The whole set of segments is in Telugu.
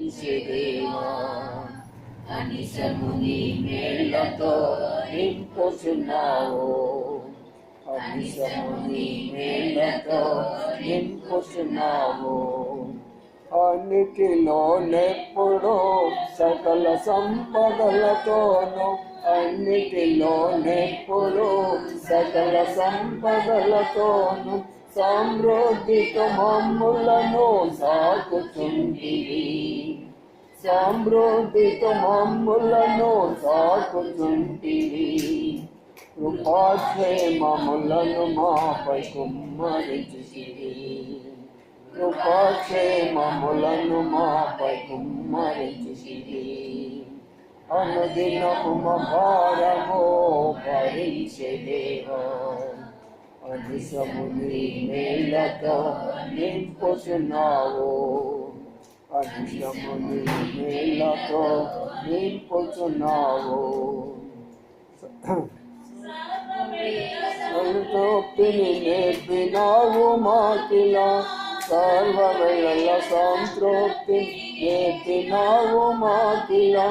భరించే దేవా, అనిశము నీ మేళ్లతో నింపుచున్నావు, అనిశము నీ మేళ్లతో నింపుచున్నావు. అన్నిటిలోనెప్పుడూ సకల సంపదలతోనూ, అన్నిటిలోనెప్పుడూ సకల సంపదలతోనూ సమృద్ధితో మమ్ములను సాకుచుంటివి, సమృద్ధితో మమ్ములను సాకుచుంటివి. కృపాక్షేమములను మాపై కుమ్మరించితివి, కృపాక్షేమములను మాపై కుమ్మరించితివి. అనుదినము మా భారము భరించే దేవా, అనిశము నీ మేళ్లతో నింపుచున్నావు, అనిశము నీ మేళ్లతో నింపుచున్నావు. సంతృప్తిని నేర్పినావు మాకిలా, సర్వవేళ సంతృప్తి నేర్పినావు మాకిలా.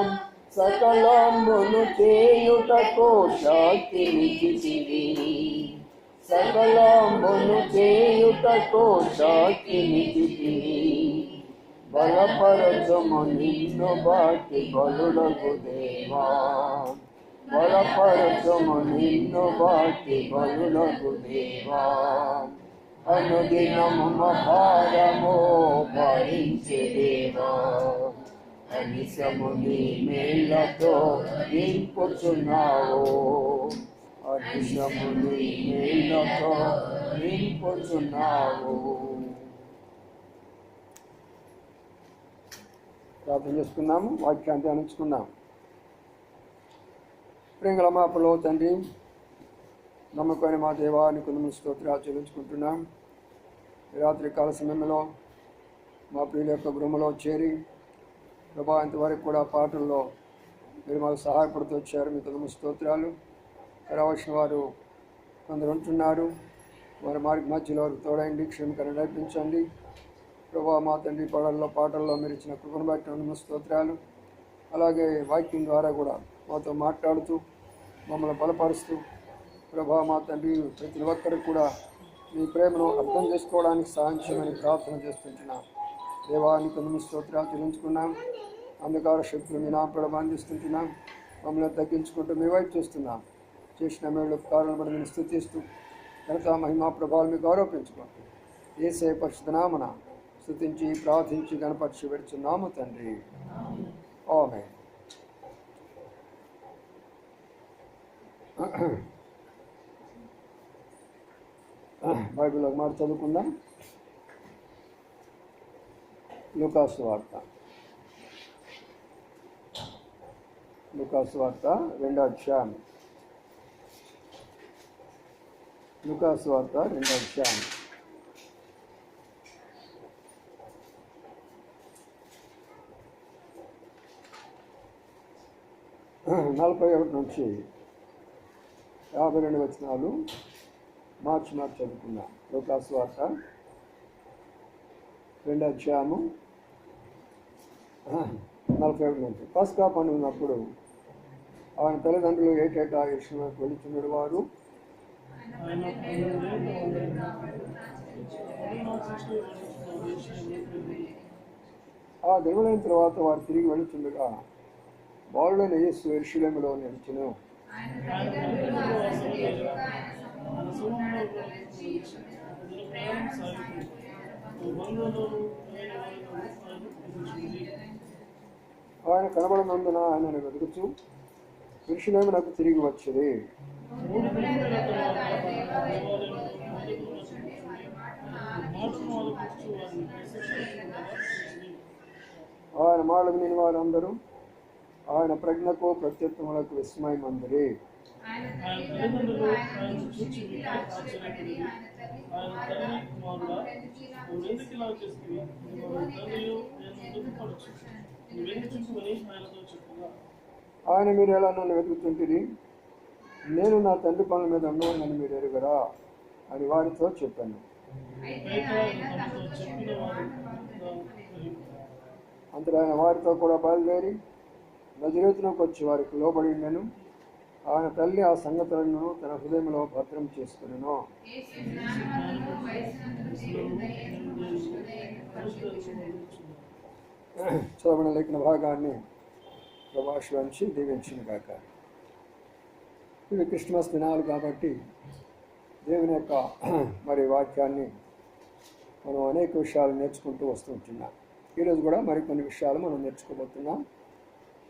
సకలంబును చేయుటకు శక్తినిచ్చితివి, సకలంబును చేయుటకు శక్తినిచ్చితివి. బలపరచుము నిన్ను బట్టి బలులకు దేవా, బలపరచుము నిన్ను బట్టి బలులకు దేవా. అనుదినము మా భారము భరించే దేవా, అనిశము నీ మేళ్లతో నింపుచున్నావు, అనిశము నీ మేళ్లతో నింపుచున్నావు. ప్రార్థన చేసుకున్నాము, వాక్యాన్ని ధ్యానించుకున్నాము. ప్రేంగల మా పరలో తండ్రి, నమ్మకమైన మా దేవానికి కొందరు స్తోత్రాలు చెల్లించుకుంటున్నాం. రాత్రి కాల సమయంలో మా ప్రియుల యొక్క గృహంలో చేరి ప్రభా ఇంతవరకు కూడా పాటల్లో మీరు మాకు సహాయపడుతూ వచ్చారు. మీ కొందరు స్తోత్రాలు. రావాల్సిన వారు కొందరు ఉంటున్నారు, వారి మధ్యలో తోడైండి, క్షేమకరం నడిపించండి ప్రభా. మా తండ్రి పాటల్లో మీరు ఇచ్చిన కృపను బట్టి కొందరు స్తోత్రాలు. అలాగే వాక్యం ద్వారా కూడా మాతో మాట్లాడుతూ మమ్మల్ని బలపరుస్తూ ప్రభా మా తండ్రి ప్రతి ఒక్కరికి కూడా మీ ప్రేమను అర్థం చేసుకోవడానికి సహాయం చేయమని ప్రార్థన చేస్తుంటున్నాం. దేవానికి కొందరు స్తోత్రాలు చెల్లించుకున్నాం. అంధకార శక్తులు మీ నాపడం అందిస్తుంటున్నాం. మమ్మల్ని తగ్గించుకుంటూ మీ వైపు చూస్తున్నాం. చేసిన మేలు కారణం బట్టి మేము స్తుతిస్తూ ఘనత మహిమా ప్రభావాలు మీకు ఆరోపించుకుంటూ యేసయ్య పరిశుద్ధ నామమున స్తుతించి ప్రార్థించి గణపరిచి పెడుచున్నాము తండ్రి. ఆమేన్. బైబిల్ మాట చదువుకుందాం. లూకాసు వార్త 2వ అధ్యాయం. లూకాసు వార్త 2వ అధ్యాయం. నలభై 41 నుంచి 52 వచనాలు మార్చి చదువుకున్నాం. లూకాసు వార్త 2వ అధ్యాయము 41 నుంచి. పస్కా పండుగ ఉన్నప్పుడు ఆయన తల్లిదండ్రులు ఏటేటా యెరూషలేముకు వెళుచుండెడు వారు ఆ దినములైన తర్వాత వారు తిరిగి వెళుచుండగా బాలుడైన యేసు యెరూషలేములో నిలిచెను. ఆయన కనబడినందున ఆయనను వెతుకుచూ యెరూషలేమునకు తిరిగి వచ్చింది. ఆయన మాటలు విని వారందరూ ఆయన ప్రజ్ఞకు ప్రత్యుత్తములకు విస్మయమందిరి. ఆయన మీరు ఎలా నన్ను వెతుకుతుంటిరి? నేను నా తండ్రి పనుల మీద ఉండవని మీరు ఎరుగరా అని వారితో చెప్పాను. అంతలో ఆయన వారితో కూడా బయలుదేరి నజరేతునకు వచ్చి వారికి లోబడి ఉండెను. ఆయన తల్లి ఆ సంగతులను తన హృదయంలో భద్రం చేసుకునెను. చదవబడిన లేఖన భాగాన్ని ప్రభాషించి దీవించిన గాక. ఇవి క్రిస్మస్ దినాలు కాబట్టి దేవుని యొక్క మరి వాక్యాన్ని మనం అనేక విషయాలు నేర్చుకుంటూ వస్తుంటున్నాం. ఈరోజు కూడా మరికొన్ని విషయాలు మనం నేర్చుకోబోతున్నాం.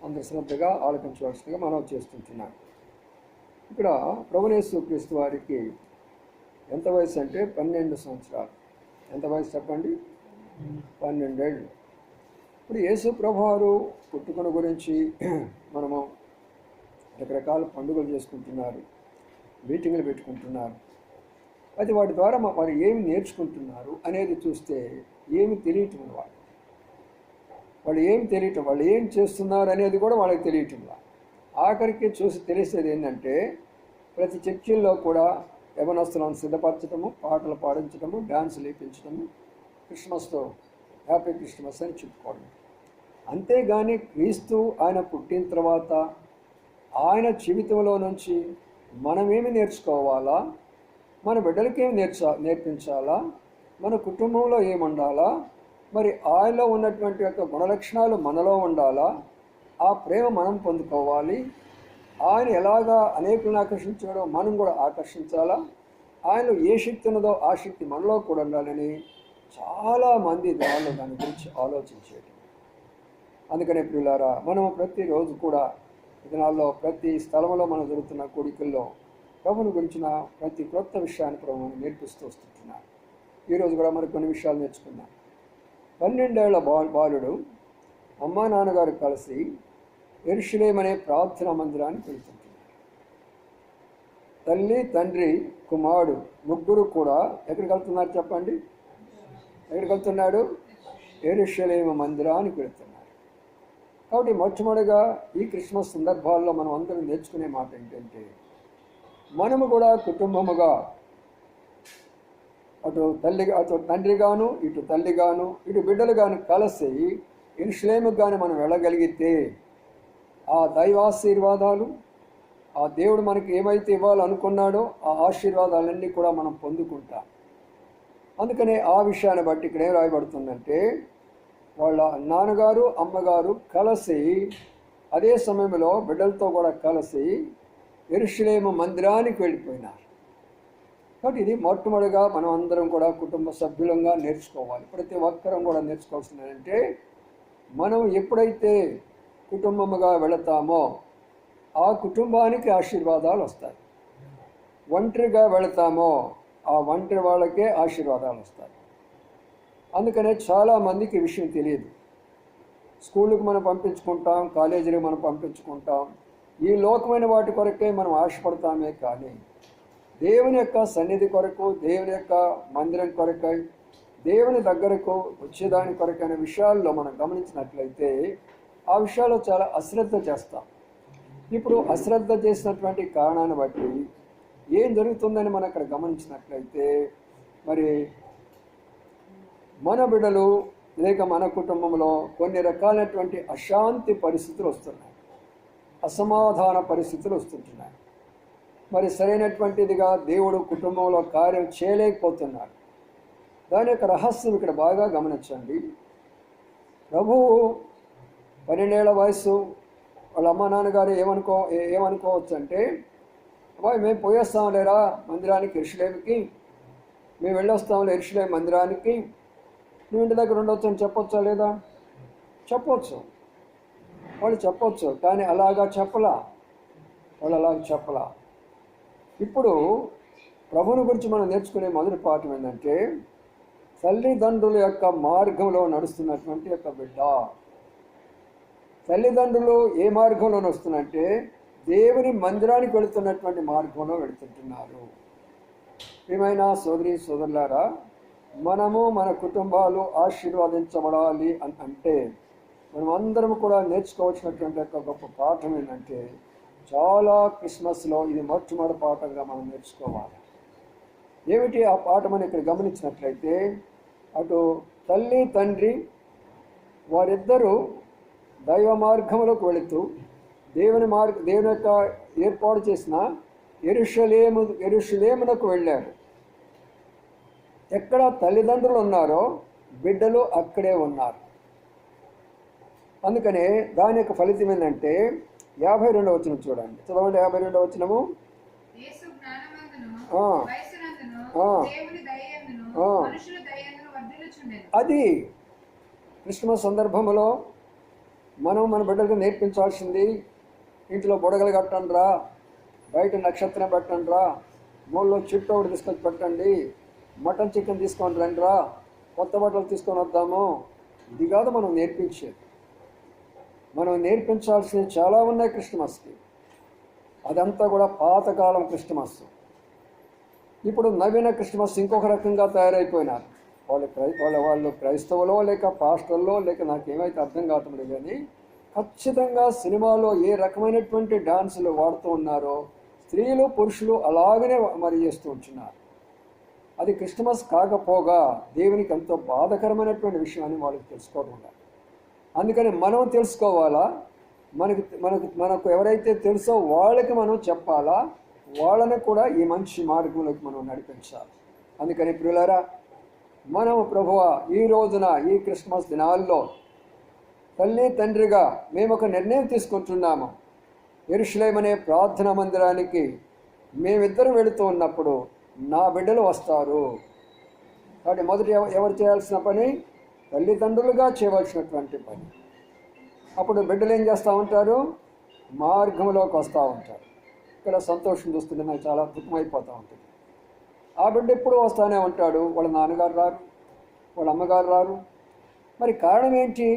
అందరు శ్రద్ధగా ఆలోచించవలసిందిగా మనం చేస్తుంటున్నాం. ఇక్కడ ప్రభువైన యేసు క్రీస్తు వారికి ఎంత వయసు అంటే 12 సంవత్సరాలు. ఎంత వయసు చెప్పండి? 12 ఏళ్ళు. ఇప్పుడు యేసు ప్రభువారు పుట్టుకను గురించి మనము రకరకాల పండుగలు చేసుకుంటున్నారు, మీటింగులు పెట్టుకుంటున్నారు. అది వాటి ద్వారా వారు ఏమి నేర్చుకుంటున్నారు అనేది చూస్తే ఏమి తెలియటం వాళ్ళు ఏమి తెలియటం, వాళ్ళు ఏం చేస్తున్నారు అనేది కూడా వాళ్ళకి తెలియటంలా. ఆఖరికి చూసి తెలిసేది ఏంటంటే ప్రతి చర్చిల్లో కూడా యవనస్తులను సిద్ధపరచడము, పాటలు పాడించడము, డ్యాన్సులు వేయించడము, క్రిస్మస్తో హ్యాపీ క్రిస్మస్ అని చెప్పుకోవడం. అంతేగాని క్రీస్తు ఆయన పుట్టిన తర్వాత ఆయన జీవితంలో నుంచి మనమేమి నేర్చుకోవాలా, మన బిడ్డలకి ఏమి నేర్పించాలా, మన కుటుంబంలో ఏముండాలా, మరి ఆయనలో ఉన్నటువంటి యొక్క గుణలక్షణాలు మనలో ఉండాలా, ఆ ప్రేమ మనం పొందుకోవాలి, ఆయన ఎలాగా అనేకులను ఆకర్షించాడో మనం కూడా ఆకర్షించాలా, ఆయనలో ఏ శక్తి ఉన్నదో ఆ శక్తి మనలో కూడా ఉండాలని చాలామంది దాని గురించి ఆలోచించేది. అందుకనే ప్రియులారా, మనం ప్రతిరోజు కూడా దినాల్లో ప్రతి స్థలంలో మనం జరుగుతున్న కోడికల్లో ప్రభుని గురించిన ప్రతి క్రొత్త విషయాన్ని ప్రభు నేర్పిస్తూ వస్తుంటున్నాం. ఈరోజు కూడా మరి కొన్ని విషయాలు నేర్చుకున్నాం. 12 ఏళ్ల బాలుడు అమ్మా నాన్నగారు కలిసి యెరూషలేము అనే ప్రార్థనా మందిరానికి వెళ్తుంటున్నారు. తల్లి, తండ్రి, కుమారుడు ముగ్గురు కూడా ఎక్కడికి వెళ్తున్నారు చెప్పండి? ఎక్కడికి వెళ్తున్నాడు? యెరూషలేము మందిరానికి వెళ్తున్నారు. కాబట్టి మొట్టమొదటిగా ఈ క్రిస్మస్ సందర్భాల్లో మనం అందరం నేర్చుకునే మాట ఏంటంటే, మనము కూడా కుటుంబముగా అటు తండ్రిగాను, ఇటు తల్లిగాను, ఇటు బిడ్డలుగాను కలిసి యెరూషలేముకు కానీ మనం వెళ్ళగలిగితే ఆ దైవాశీర్వాదాలు, ఆ దేవుడు మనకి ఏమైతే ఇవ్వాలనుకున్నాడో ఆ ఆశీర్వాదాలన్నీ కూడా మనం పొందుకుంటాం. అందుకనే ఆ విషయాన్ని బట్టి ఇక్కడ ఏం రాయబడుతుందంటే, వాళ్ళ నాన్నగారు అమ్మగారు కలిసి అదే సమయంలో బిడ్డలతో కూడా కలిసి యెరూషలేము మందిరానికి వెళ్ళిపోయినారు. కాబట్టి ఇది మొట్టమొదటిగా మనం అందరం కూడా కుటుంబ సభ్యులంగా నేర్చుకోవాలి. ప్రతి ఒక్కరం కూడా నేర్చుకోవాల్సిందంటే, మనం ఎప్పుడైతే కుటుంబముగా వెళతామో ఆ కుటుంబానికి ఆశీర్వాదాలు వస్తాయి. ఒంటరిగా వెళతామో ఆ ఒంటరి వాళ్ళకే ఆశీర్వాదాలు వస్తాయి. అందుకనే చాలామందికి విషయం తెలియదు. స్కూళ్ళకి మనం పంపించుకుంటాం, కాలేజీలకు మనం పంపించుకుంటాం, ఈ లోకమైన వాటి కొరకే మనం ఆశపడతామే కానీ దేవుని యొక్క సన్నిధి కొరకు, దేవుని యొక్క మందిరం కొరకై, దేవుని దగ్గరకు వచ్చేదాని కొరకైన విషయాల్లో మనం గమనించినట్లయితే ఆ విషయాల్లో చాలా అశ్రద్ధ చేస్తాం. ఇప్పుడు అశ్రద్ధ చేసినటువంటి కారణాన్ని బట్టి ఏం జరుగుతుందని మనం అక్కడ గమనించినట్లయితే, మరి మన బిడ్డలు లేక మన కుటుంబంలో కొన్ని రకాలైనటువంటి అశాంతి పరిస్థితులు వస్తున్నాయి, అసమాధాన పరిస్థితులు వస్తుంటున్నాయి. మరి సరైనటువంటిదిగా దేవుడు కుటుంబంలో కార్యం చేయలేకపోతున్నాడు. దాని యొక్క రహస్యం ఇక్కడ బాగా గమనించండి. ప్రభువు 12 ఏళ్ల వయసు, వాళ్ళ అమ్మ నాన్నగారు ఏమనుకోవచ్చు అంటే, అబ్బాయి మేము పోయేస్తాం లేరా మందిరానికి, యెరూషలేముకి మేము వెళ్ళొస్తాంలే యెరూషలేము మందిరానికి, నువ్వు ఇంటి దగ్గర ఉండొచ్చు అని చెప్పొచ్చా లేదా? చెప్పొచ్చు, వాళ్ళు చెప్పొచ్చు. కానీ అలాగా చెప్పలా, వాళ్ళు అలాగ చెప్పలా. ఇప్పుడు ప్రభువుని గురించి మనం నేర్చుకునే మొదటి పాఠం ఏంటంటే, తల్లిదండ్రుల యొక్క మార్గంలో నడుస్తున్నటువంటి యొక్క బిడ్డ. తల్లిదండ్రులు ఏ మార్గంలో నడుస్తున్నంటే దేవుని మందిరానికి వెళుతున్నటువంటి మార్గంలో వెళుతుంటున్నారు. ఏమైనా సోదరి సోదరులారా, మనము మన కుటుంబాలు ఆశీర్వదించబడాలి అని అంటే మనం అందరం కూడా నేర్చుకోవాల్సినటువంటి యొక్క గొప్ప పాఠం ఏంటంటే, చాలా క్రిస్మస్లో ఇది మొట్టమొదటి పాఠంగా మనం నేర్చుకోవాలి. ఏమిటి ఆ పాఠం అని ఇక్కడ గమనించినట్లయితే, అటు తల్లి తండ్రి వారిద్దరూ దైవ మార్గంలోకి వెళుతూ దేవుని యొక్క ఏర్పాటు చేసిన యెరూషలేమునకు వెళ్ళారు. ఎక్కడ తల్లిదండ్రులు ఉన్నారో బిడ్డలు అక్కడే ఉన్నారు. అందుకనే దాని యొక్క ఫలితం ఏంటంటే 52వ వచనం చూడండి, చదవండి. 52వ వచనము. అది క్రిస్మస్ సందర్భంలో మనం మన బిడ్డలకు నేర్పించాల్సింది. ఇంట్లో బుడగలు కట్టండిరా, బయట నక్షత్రం పెట్టండిరా, మూలలో చుట్టూ ఒకటి తీసుకొచ్చి పెట్టండి, మటన్ చికెన్ తీసుకొని రండిరా, కొత్త బట్టలు తీసుకొని వద్దాము. ఇది కాదు మనం నేర్పించేది. మనం నేర్పించాల్సినవి చాలా ఉన్నాయి క్రిస్మస్కి. అదంతా కూడా పాతకాలం క్రిస్మస్. ఇప్పుడు నవీన క్రిస్మస్ ఇంకొక రకంగా తయారైపోయినారు. వాళ్ళు క్రైస్తవులో లేక పాస్టర్లో లేక నాకేమైతే అర్థం కావటం లేదు, కానీ ఖచ్చితంగా సినిమాలో ఏ రకమైనటువంటి డాన్సులు వాడుతూ ఉన్నారో స్త్రీలు పురుషులు అలాగనే మరి చేస్తూ ఉంటున్నారు. అది క్రిస్మస్ కాకపోగా దేవునికి ఎంతో బాధకరమైనటువంటి విషయాన్ని వాళ్ళకి తెలుసుకోవడం ఉండాలి. అందుకని మనం తెలుసుకోవాలా, మనకు ఎవరైతే తెలుసో వాళ్ళకి మనం చెప్పాలా, వాళ్ళని కూడా ఈ మంచి మార్గంలోకి మనం నడిపించాలి. అందుకని ప్రియులారా, మనం ప్రభువా ఈ రోజున ఈ క్రిస్మస్ దినాల్లో తల్లి తండ్రిగా మేము ఒక నిర్ణయం తీసుకుంటున్నాము. యెరూషలేము అనే ప్రార్థనా మందిరానికి మేమిద్దరం వెళుతూ ఉన్నప్పుడు నా బిడ్డలు వస్తారు. కాబట్టి మొదటి ఎవరు చేయాల్సిన పని? తల్లిదండ్రులుగా చేయవలసినటువంటి పని. అప్పుడు బిడ్డలు ఏం చేస్తూ ఉంటారు? మార్గంలోకి వస్తూ ఉంటారు. ఇక్కడ సంతోషం చూస్తుంటే నాకు చాలా దుఃఖమైపోతూ ఉంటుంది. ఆ బిడ్డ ఎప్పుడు వస్తూనే ఉంటాడు, వాళ్ళ నాన్నగారు రారు, వాళ్ళ అమ్మగారు రారు. మరి కారణం ఏంటి?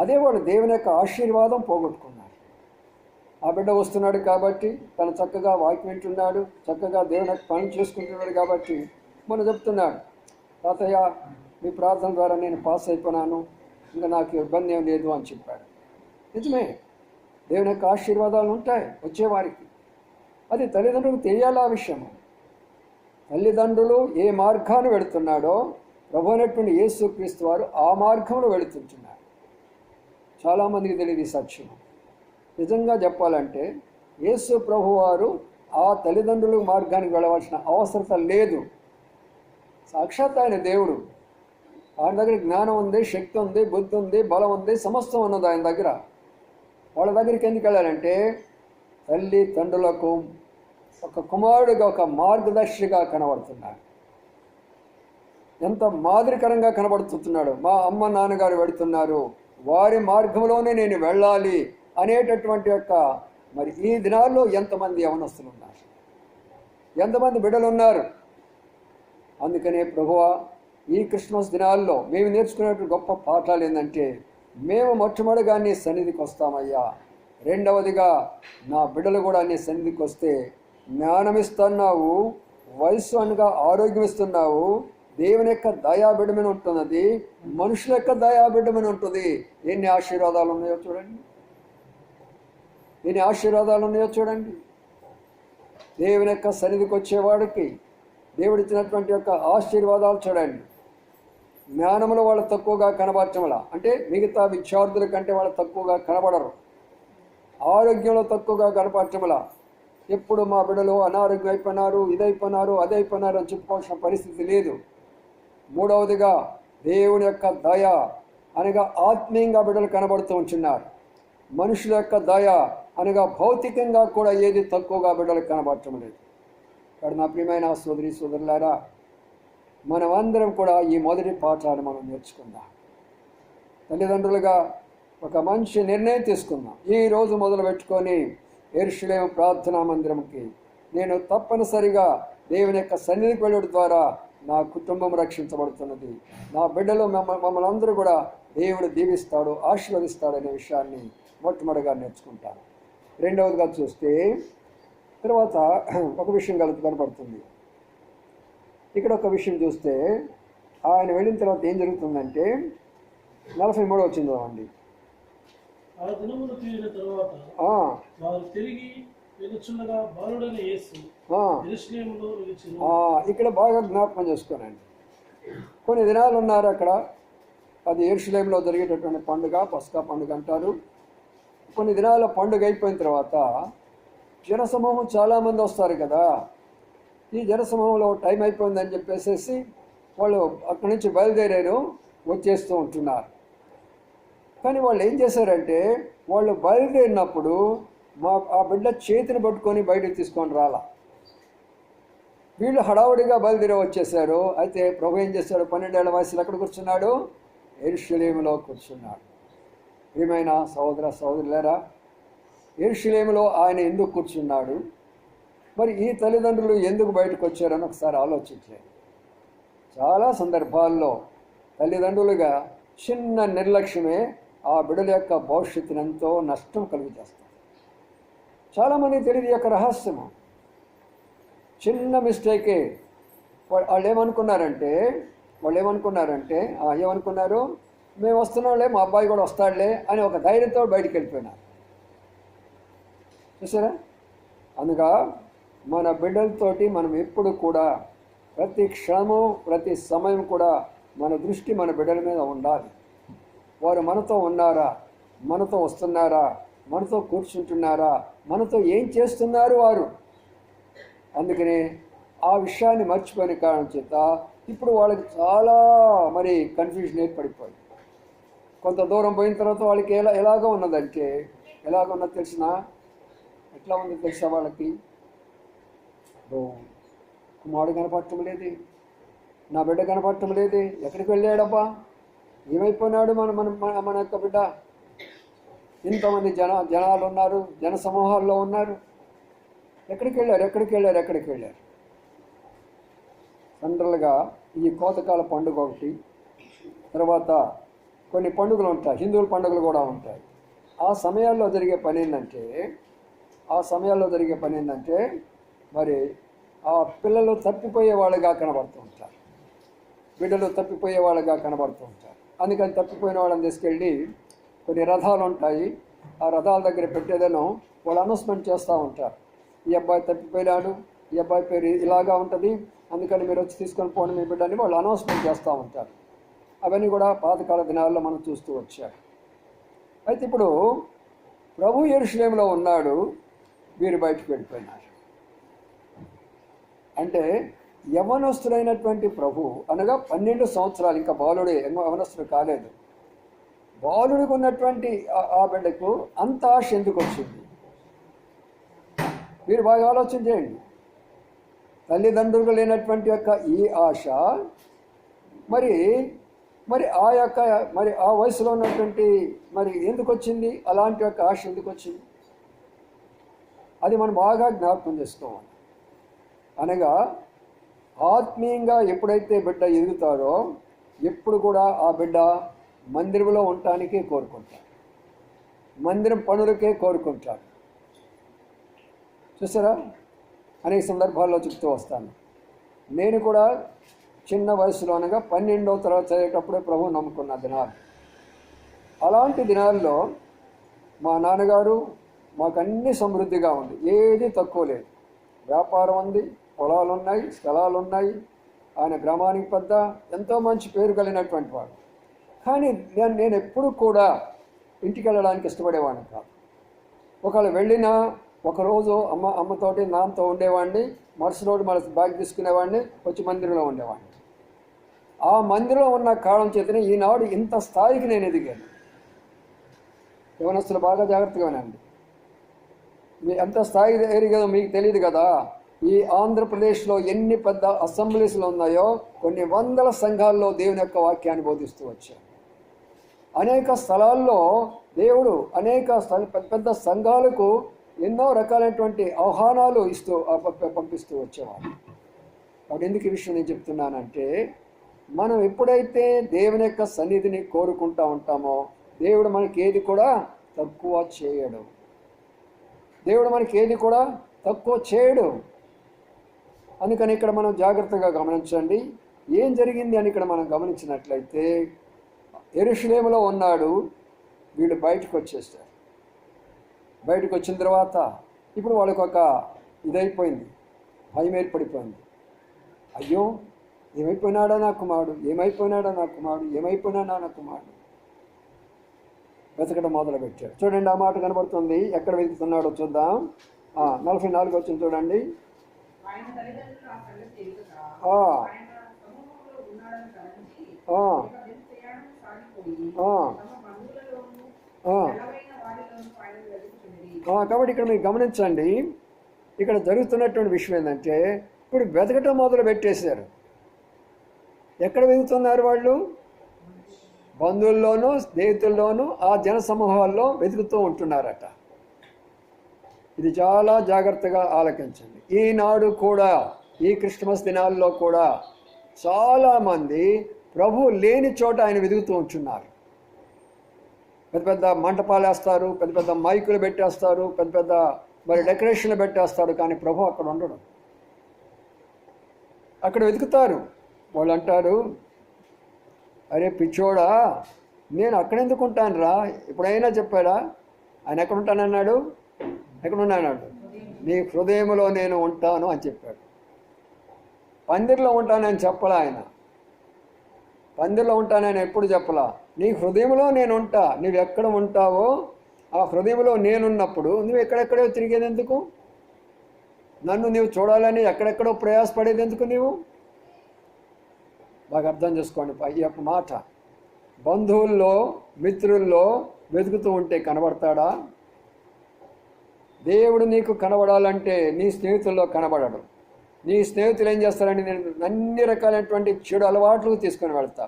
అదే వాళ్ళు దేవుని యొక్క ఆశీర్వాదం పోగొట్టుకున్నారు. ఆ బిడ్డ వస్తున్నాడు కాబట్టి, తను చక్కగా వాక్యం వింటున్నాడు, చక్కగా దేవుని యొక్క పనులు చేసుకుంటున్నాడు కాబట్టి మనం చెప్తున్నాడు, తాతయ్య మీ ప్రార్థన ద్వారా నేను పాస్ అయిపోయినాను, ఇంకా నాకు ఇబ్బంది ఏం లేదు అని చెప్పాడు. నిజమే, దేవుని యొక్క ఆశీర్వాదాలు ఉంటాయి వచ్చేవారికి. అది తల్లిదండ్రులకు తెలియాలి. ఆ విషయం తల్లిదండ్రులు ఏ మార్గాన్ని వెళుతున్నాడో ప్రభు అయినటువంటి యేసుక్రీస్తు వారు ఆ మార్గంలో వెళుతుంటున్నారు. చాలామందికి తెలియదు ఈ సత్యం. నిజంగా చెప్పాలంటే యేసు ప్రభు వారు ఆ తల్లిదండ్రుల మార్గానికి వెళ్ళవలసిన అవసరత లేదు. సాక్షాత్ ఆయన దేవుడు, ఆయన దగ్గర జ్ఞానం ఉంది, శక్తి ఉంది, బుద్ధి ఉంది, బలం ఉంది, సమస్తం ఉన్నది ఆయన దగ్గర. వాళ్ళ దగ్గరికి ఎందుకు వెళ్ళాలంటే తల్లి తండ్రులకు ఒక కుమారుడిగా, ఒక మార్గదర్శిగా కనబడుతున్నాడు. ఎంత మాదిరికరంగా కనబడుతున్నాడు. మా అమ్మ నాన్నగారు వెళుతున్నారు, వారి మార్గంలోనే నేను వెళ్ళాలి అనేటటువంటి యొక్క మరి ఈ దినాల్లో ఎంతమంది యవనస్తులు ఉన్నారు, ఎంతమంది బిడ్డలు ఉన్నారు. అందుకనే ప్రభువా ఈ క్రిస్మస్ దినాల్లో మేము నేర్చుకునేటువంటి గొప్ప పాఠాలు ఏంటంటే, మేము మొట్టమొదటిగా నీ సన్నిధికి వస్తామయ్యా, రెండవదిగా నా బిడ్డలు కూడా నీ సన్నిధికి వస్తే జ్ఞానం ఇస్తున్నావు, వయస్సు అనగా ఆరోగ్యం ఇస్తున్నావు, దేవుని యొక్క దయాబిడ్డమని ఉంటున్నది, మనుషుల యొక్క దయాబిడ్డమని ఉంటుంది. ఎన్ని ఆశీర్వాదాలు ఉన్నాయో చూడండి, ఎన్ని ఆశీర్వాదాలు ఉన్నాయో చూడండి. దేవుని యొక్క సన్నిధికి వచ్చేవాడికి దేవుడు ఇచ్చినటువంటి యొక్క ఆశీర్వాదాలు చూడండి. జ్ఞానంలో వాళ్ళు తక్కువగా కనబడటంలా, అంటే మిగతా విద్యార్థుల కంటే వాళ్ళు తక్కువగా కనబడరు. ఆరోగ్యంలో తక్కువగా కనపడటంలా, ఎప్పుడు మా బిడ్డలు అనారోగ్యం అయిపోయినారు, ఇదైపోయినారు, అదైపోయినారు అని చెప్పుకోవాల్సిన పరిస్థితి లేదు. మూడవదిగా దేవుని యొక్క దయ అనగా ఆత్మీయంగా బిడ్డలు కనబడుతూ ఉంటున్నారు. మనుషుల యొక్క దయ అనగా భౌతికంగా కూడా ఏది తక్కువగా బిడ్డలకు కనబడటం లేదు. ఇక్కడ నా ప్రియమైన సోదరి సోదరులారా, మనమందరం కూడా ఈ మొదటి పాఠాన్ని మనం నేర్చుకుందాం. తల్లిదండ్రులుగా ఒక మంచి నిర్ణయం తీసుకుందాం. ఈ రోజు మొదలు పెట్టుకొని యెరూషలేము ప్రార్థనా మందిరంకి నేను తప్పనిసరిగా దేవుని యొక్క సన్నిధికి వెళ్ళడం ద్వారా నా కుటుంబం రక్షించబడుతున్నది, నా బిడ్డలు మమ్మల్ని అందరూ కూడా దేవుడు దీవిస్తాడు, ఆశీర్వదిస్తాడు అనే విషయాన్ని మొట్టమొదటిగా నేర్చుకుంటాను. రెండవదిగా చూస్తే తర్వాత ఒక విషయం కనపడుతుంది. ఇక్కడ ఒక విషయం చూస్తే ఆయన వెళ్ళిన తర్వాత ఏం జరుగుతుందంటే 43 వచ్చిందో అండి. ఇక్కడ బాగా జ్ఞాపకం చేసుకోనండి. కొన్ని దినాలు ఉన్నారు అక్కడ, అది యెరూషలేములో జరిగేటటువంటి పండుగ, పస్కా పండుగ అంటారు. కొన్ని దినాల పండుగ అయిపోయిన తర్వాత జనసమూహం చాలామంది వస్తారు కదా. ఈ జనసమూహంలో టైం అయిపోయిందని చెప్పేసి వాళ్ళు అక్కడి నుంచి బయలుదేరారు, వచ్చేస్తూ ఉంటున్నారు. కానీ వాళ్ళు ఏం చేశారంటే, వాళ్ళు బయలుదేరినప్పుడు ఆ బిడ్డ చేతిని పట్టుకొని బయటకు తీసుకొని రాలా. వీళ్ళు హడావుడిగా బయలుదేరి వచ్చేసారు. అయితే ప్రభు ఏం చేశాడు? 12 ఏళ్ల వయసులో ఎక్కడ కూర్చున్నాడు? యెరూషలేములో కూర్చున్నాడు. ప్రియమైన సహోదర సహోదరులారా, యెరూషలేములో ఆయన ఎందుకు కూర్చున్నాడు? మరి ఈ తల్లిదండ్రులు ఎందుకు బయటకు వచ్చారని ఒకసారి ఆలోచించారు. చాలా సందర్భాల్లో తల్లిదండ్రులుగా చిన్న నిర్లక్ష్యమే ఆ బిడ్డల యొక్క భవిష్యత్తును ఎంతో నష్టం కలుగు చేస్తుంది. చాలామంది తెలియదు ఈ యొక్క రహస్యము. చిన్న మిస్టేకే. వాళ్ళు ఏమనుకున్నారంటే ఏమనుకున్నారు? మేము వస్తున్నాంలే, మా అబ్బాయి కూడా వస్తాడులే అని ఒక ధైర్యంతో బయటికి వెళ్ళిపోయినారు. చూసారా? అందుగా మన బిడ్డలతోటి మనం ఎప్పుడు కూడా ప్రతి క్షణము, ప్రతి సమయం కూడా మన దృష్టి మన బిడ్డల మీద ఉండాలి. వారు మనతో ఉన్నారా? మనతో వస్తున్నారా? మనతో కూర్చుంటున్నారా? మనతో ఏం చేస్తున్నారు వారు? అందుకనే ఆ విషయాన్ని మర్చిపోయిన కారణం చేత ఇప్పుడు వాళ్ళకి చాలా కన్ఫ్యూజన్ ఏర్పడిపోయింది. కొంత దూరం పోయిన తర్వాత వాళ్ళకి ఎలాగ ఉన్నదంటే, ఎలాగ ఉన్నది తెలిసినా, ఎట్లా ఉంది తెలుసా? వాళ్ళకి కుమారుడు కనపడటం లేదు, నా బిడ్డ కనపడటం లేదు, ఎక్కడికి వెళ్ళాడబ్బా, ఏమైపోయినాడు మన యొక్క బిడ్డ? ఇంతమంది జనాలు ఉన్నారు, జన సమూహాల్లో ఉన్నారు, ఎక్కడికి వెళ్ళారు? జనరల్గా ఈ కోతకాల పండుగ ఒకటి, తర్వాత కొన్ని పండుగలు ఉంటాయి, హిందువుల పండుగలు కూడా ఉంటాయి. ఆ సమయాల్లో జరిగే పని ఏంటంటే మరి ఆ పిల్లలు తప్పిపోయే వాళ్ళగా కనబడుతూ ఉంటారు, బిడ్డలు తప్పిపోయే వాళ్ళగా కనబడుతూ ఉంటారు. అందుకని తప్పిపోయిన వాళ్ళని తీసుకెళ్ళి కొన్ని రథాలు ఉంటాయి, ఆ రథాల దగ్గర పెట్టేదను వాళ్ళు అనౌన్స్మెంట్ చేస్తూ ఉంటారు. ఈ అబ్బాయి తప్పిపోయినాడు, ఈ అబ్బాయి పేరు ఇలాగా ఉంటుంది, అందుకని మీరు వచ్చి తీసుకొని పోండి మీ బిడ్డని వాళ్ళు అనౌన్స్మెంట్ చేస్తూ ఉంటారు. అవన్నీ కూడా పాతకాల దినాల్లో మనం చూస్తూ వచ్చారు. అయితే ఇప్పుడు ప్రభు యెరూషలేములో ఉన్నాడు, వీరు బయటకు వెళ్ళిపోయినారు. అంటే యవనస్తుడైనటువంటి ప్రభు అనగా 12 సంవత్సరాలు, ఇంకా బాలుడే, యవనస్తుడు కాలేదు, బాలుడికి ఉన్నటువంటి ఆ బిడ్డకు అంత ఆశ ఎందుకు వచ్చింది? మీరు బాగా ఆలోచన చేయండి. తల్లిదండ్రులు లేనటువంటి యొక్క ఈ ఆశ మరి ఆ వయసులో ఉన్నటువంటి ఎందుకు వచ్చింది? అలాంటి యొక్క ఆశ ఎందుకు వచ్చింది? అది మనం బాగా జ్ఞాపకం చేసుకోవాలి. అనగా ఆత్మీయంగా ఎప్పుడైతే బిడ్డ ఎదుగుతాడో ఎప్పుడు కూడా ఆ బిడ్డ మందిరంలో ఉండటానికే కోరుకుంటాడు, మందిరం పనులకే కోరుకుంటాడు. చూసారా? అనేక సందర్భాల్లో చెప్తూ వస్తాను. నేను కూడా చిన్న వయసులో అనగా 12వ తరగతి చదివేటప్పుడే ప్రభువు నమ్ముకున్న దినాలు. అలాంటి దినాల్లో మా నాన్నగారు మాకు అన్ని సమృద్ధిగా ఉంది, ఏది తక్కువ లేదు. వ్యాపారం ఉంది, పొలాలు ఉన్నాయి, స్థలాలు ఉన్నాయి. ఆయన గ్రామానికి పెద్ద, ఎంతో మంచి పేరు కలిగినటువంటి వాడు. కానీ నేను ఎప్పుడు కూడా ఇంటికి వెళ్ళడానికి ఇష్టపడేవాడిని కాదు. ఒకవేళ వెళ్ళినా ఒకరోజు అమ్మతోటి నాన్నతో ఉండేవాడిని, మరుసటి రోజు మన బ్యాగ్ తీసుకునేవాడిని, వచ్చి మందిరంలో ఉండేవాడిని. ఆ మందిరంలో ఉన్న కాలం చేతనే ఈనాడు ఇంత స్థాయికి నేను ఎదిగాను. యవనస్తులు బాగా జాగ్రత్తగా వినండి. ఎంత స్థాయి ఎదిగాదో మీకు తెలియదు కదా. ఈ ఆంధ్రప్రదేశ్లో ఎన్ని పెద్ద అసెంబ్లీస్లు ఉన్నాయో, కొన్ని వందల సంఘాల్లో దేవుని యొక్క వాక్యాన్ని బోధిస్తూ వచ్చారు. అనేక స్థలాల్లో దేవుడు పెద్ద సంఘాలకు ఎన్నో రకాలైనటువంటి ఆహ్వానాలు పంపిస్తూ వచ్చేవాడు. కాబట్టి ఎందుకు ఈ విషయం నేను చెప్తున్నానంటే, మనం ఎప్పుడైతే దేవుని యొక్క సన్నిధిని కోరుకుంటూ ఉంటామో దేవుడు మనకి ఏది కూడా తక్కువ చేయడు. అందుకని ఇక్కడ మనం జాగ్రత్తగా గమనించండి. ఏం జరిగింది అని ఇక్కడ మనం గమనించినట్లయితే, యెరూషలేములో ఉన్నాడు, వీళ్ళు బయటకు వచ్చేస్తారు. బయటకు వచ్చిన తర్వాత ఇప్పుడు వాళ్ళకి ఒక ఇదైపోయింది, భయం ఏర్పడిపోయింది. అయ్యో, ఏమైపోయినాడా నా కుమారుడు, ఏమైపోయినాడా నా కుమారుడు, ఏమైపోయినాడా నా కుమారుడు వెతకడం మొదలుపెట్టాడు. చూడండి, ఆ మాట కనబడుతుంది. ఎక్కడ వెతుకుతున్నాడో చూద్దాం. 44 వచ్చింది చూడండి. కాబట్టి ఇక్కడ మీరు గమనించండి, ఇక్కడ జరుగుతున్నటువంటి విషయం ఏంటంటే ఇప్పుడు వెతకటం మొదలు పెట్టేశారు. ఎక్కడ వెతుకుతున్నారు వాళ్ళు? బంధువుల్లోనూ స్నేహితుల్లోనూ ఆ జన సమూహాల్లో వెతుకుతూ ఉంటున్నారట. ఇది చాలా జాగ్రత్తగా ఆలకించండి. ఈనాడు కూడా, ఈ క్రిస్మస్ దినాల్లో కూడా చాలామంది ప్రభు లేని చోట ఆయన వెతుకుతూ ఉంటున్నారు. పెద్ద పెద్ద మంటపాలు వేస్తారు, పెద్ద పెద్ద మైకులు పెట్టేస్తారు, పెద్ద పెద్ద మరి డెకరేషన్లు పెట్టేస్తారు, కానీ ప్రభు అక్కడ ఉండడు. అక్కడ వెతుకుతారు. వాళ్ళు అంటారు, అరే పిచ్చోడా, నేను అక్కడెందుకు ఉంటాను రా? ఎప్పుడైనా చెప్పాడా ఆయన ఎక్కడుంటానన్నాడు? ఎక్కడున్నాడు? నీ హృదయంలో నేను ఉంటాను అని చెప్పాడు. పందిరిలో ఉంటానని చెప్పలా ఆయన. పందిరిలో ఉంటానని ఎప్పుడు చెప్పలా. నీ హృదయంలో నేను ఉంటా. నువ్వు ఎక్కడ ఉంటావో ఆ హృదయంలో నేనున్నప్పుడు నువ్వు ఎక్కడెక్కడో తిరిగేది ఎందుకు? నన్ను నీవు చూడాలని ఎక్కడెక్కడో ప్రయాసపడేది ఎందుకు? నీవు బాగా అర్థం చేసుకోండి ఈ యొక్క మాట. బంధువుల్లో మిత్రుల్లో వెతుకుతూ ఉంటే కనబడతాడా? దేవుడు నీకు కనబడాలంటే నీ స్నేహితుల్లో కనబడడు. నీ స్నేహితులు ఏం చేస్తారంటే నేను అన్ని రకాలైనటువంటి చెడు అలవాట్లు తీసుకొని వెళ్తా.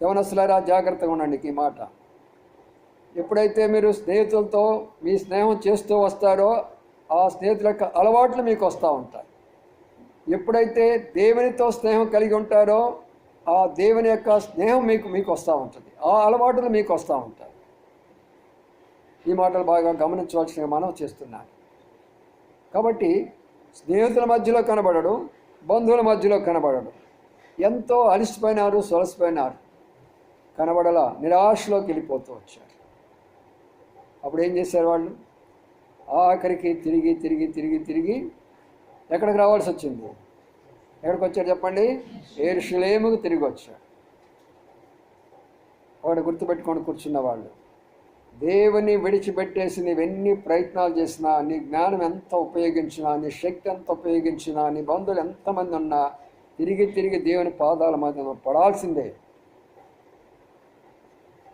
యవనస్తులారా జాగ్రత్తగా ఉండండి ఈ మాట. ఎప్పుడైతే మీరు స్నేహితులతో మీ స్నేహం చేస్తూ వస్తారో ఆ స్నేహితుల యొక్క అలవాట్లు మీకు వస్తూ ఉంటాయి. ఎప్పుడైతే దేవునితో స్నేహం కలిగి ఉంటారో ఆ దేవుని యొక్క స్నేహం మీకు వస్తూ ఉంటుంది, ఆ అలవాటులు మీకు వస్తూ ఉంటాయి. ఈ మాటలు బాగా గమనించవలసిన మనం చేస్తున్నాను. కాబట్టి స్నేహితుల మధ్యలో కనబడడు, బంధువుల మధ్యలో కనబడడు. ఎంతో అలిసిపోయినారు, సొలసిపోయినారు, కనబడలా, నిరాశలోకి వెళ్ళిపోతూ వచ్చారు. అప్పుడు ఏం చేశారు వాళ్ళు? ఆఖరికి తిరిగి తిరిగి తిరిగి తిరిగి ఎక్కడికి రావాల్సి వచ్చింది? ఎక్కడికి వచ్చారు చెప్పండి? యెరూషలేముకు తిరిగి వచ్చారు. వాడు గుర్తుపెట్టుకొని కూర్చున్న వాళ్ళు, దేవుని విడిచిపెట్టేసి నీవెన్ని ప్రయత్నాలు చేసినా, నీ జ్ఞానం ఎంత ఉపయోగించినా, నీ శక్తి ఎంత ఉపయోగించినా, నీ బంధువులు ఎంతమంది ఉన్నా తిరిగి తిరిగి దేవుని పాదాల మధ్య పడాల్సిందే.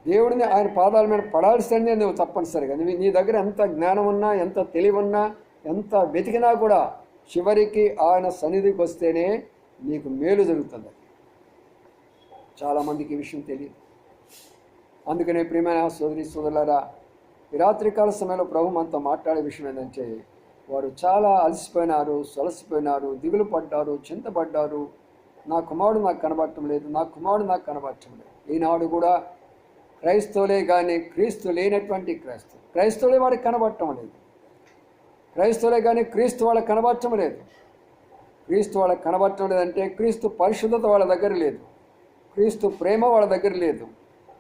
దేవుడిని ఆయన పాదాల మీద పడాల్సిందే నువ్వు తప్పనిసరిగా. నీ దగ్గర ఎంత జ్ఞానం ఉన్నా, ఎంత తెలివి ఉన్నా, ఎంత వెతికినా కూడా చివరికి ఆయన సన్నిధికి వస్తేనే నీకు మేలు జరుగుతుంది. చాలామందికి ఈ విషయం తెలియదు. అందుకనే ప్రియమైన సోదరి సోదరులారా, ఈ రాత్రికాల సమయంలో ప్రభు మనతో మాట్లాడే విషయం ఏంటంటే వారు చాలా అలసిపోయినారు, సొలసిపోయినారు, దిగులు పడ్డారు, చింతపడ్డారు. నా కుమారుడు నాకు కనబడటం లేదు, నా కుమారుడు నాకు కనబడటం లేదు. ఈనాడు కూడా క్రైస్తవులే కానీ క్రీస్తు లేనటువంటి క్రైస్తవులే వాడికి కనబడటం లేదు. క్రైస్తవులే కానీ క్రీస్తు వాళ్ళకి కనబడటం లేదు. క్రీస్తు వాళ్ళకి కనబడటం లేదంటే క్రీస్తు పరిశుద్ధత వాళ్ళ దగ్గర లేదు, క్రీస్తు ప్రేమ వాళ్ళ దగ్గర లేదు,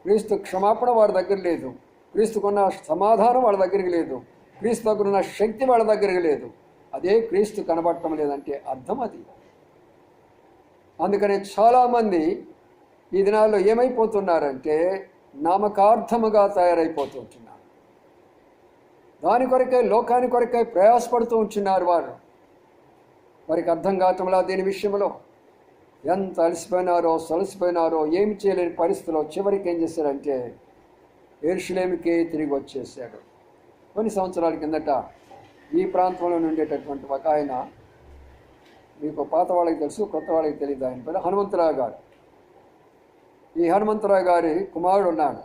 క్రీస్తు క్షమాపణ వాళ్ళ దగ్గర లేదు, క్రీస్తుకున్న సమాధానం వాళ్ళ దగ్గరికి లేదు, క్రీస్తు దగ్గర ఉన్న శక్తి వాళ్ళ దగ్గరికి లేదు. అదే క్రీస్తు కనబడటం లేదంటే అర్థం అది. అందుకని చాలామంది ఈ దినాల్లో ఏమైపోతున్నారంటే నామకార్థముగా తయారైపోతుంటున్నారు. దాని కొరకై, లోకాని కొరకై ప్రయాసపడుతూ ఉంటున్నారు వారు. వారికి అర్థం కావటంలా దీని విషయంలో ఎంత అలసిపోయినారో, సొలసిపోయినారో, ఏమి చేయలేని పరిస్థితిలో చివరికి ఏం చేశారంటే యెరూషలేముకే తిరిగి వచ్చేసాడు. కొన్ని సంవత్సరాల కిందట ఈ ప్రాంతంలో ఉండేటటువంటి ఒక ఆయన, మీకు పాత వాళ్ళకి తెలుసు, కొత్త వాళ్ళకి తెలియదు, ఆయన పేరు హనుమంతరావు గారు. ఈ హనుమంతరావు గారి కుమారుడు ఉన్నాడు.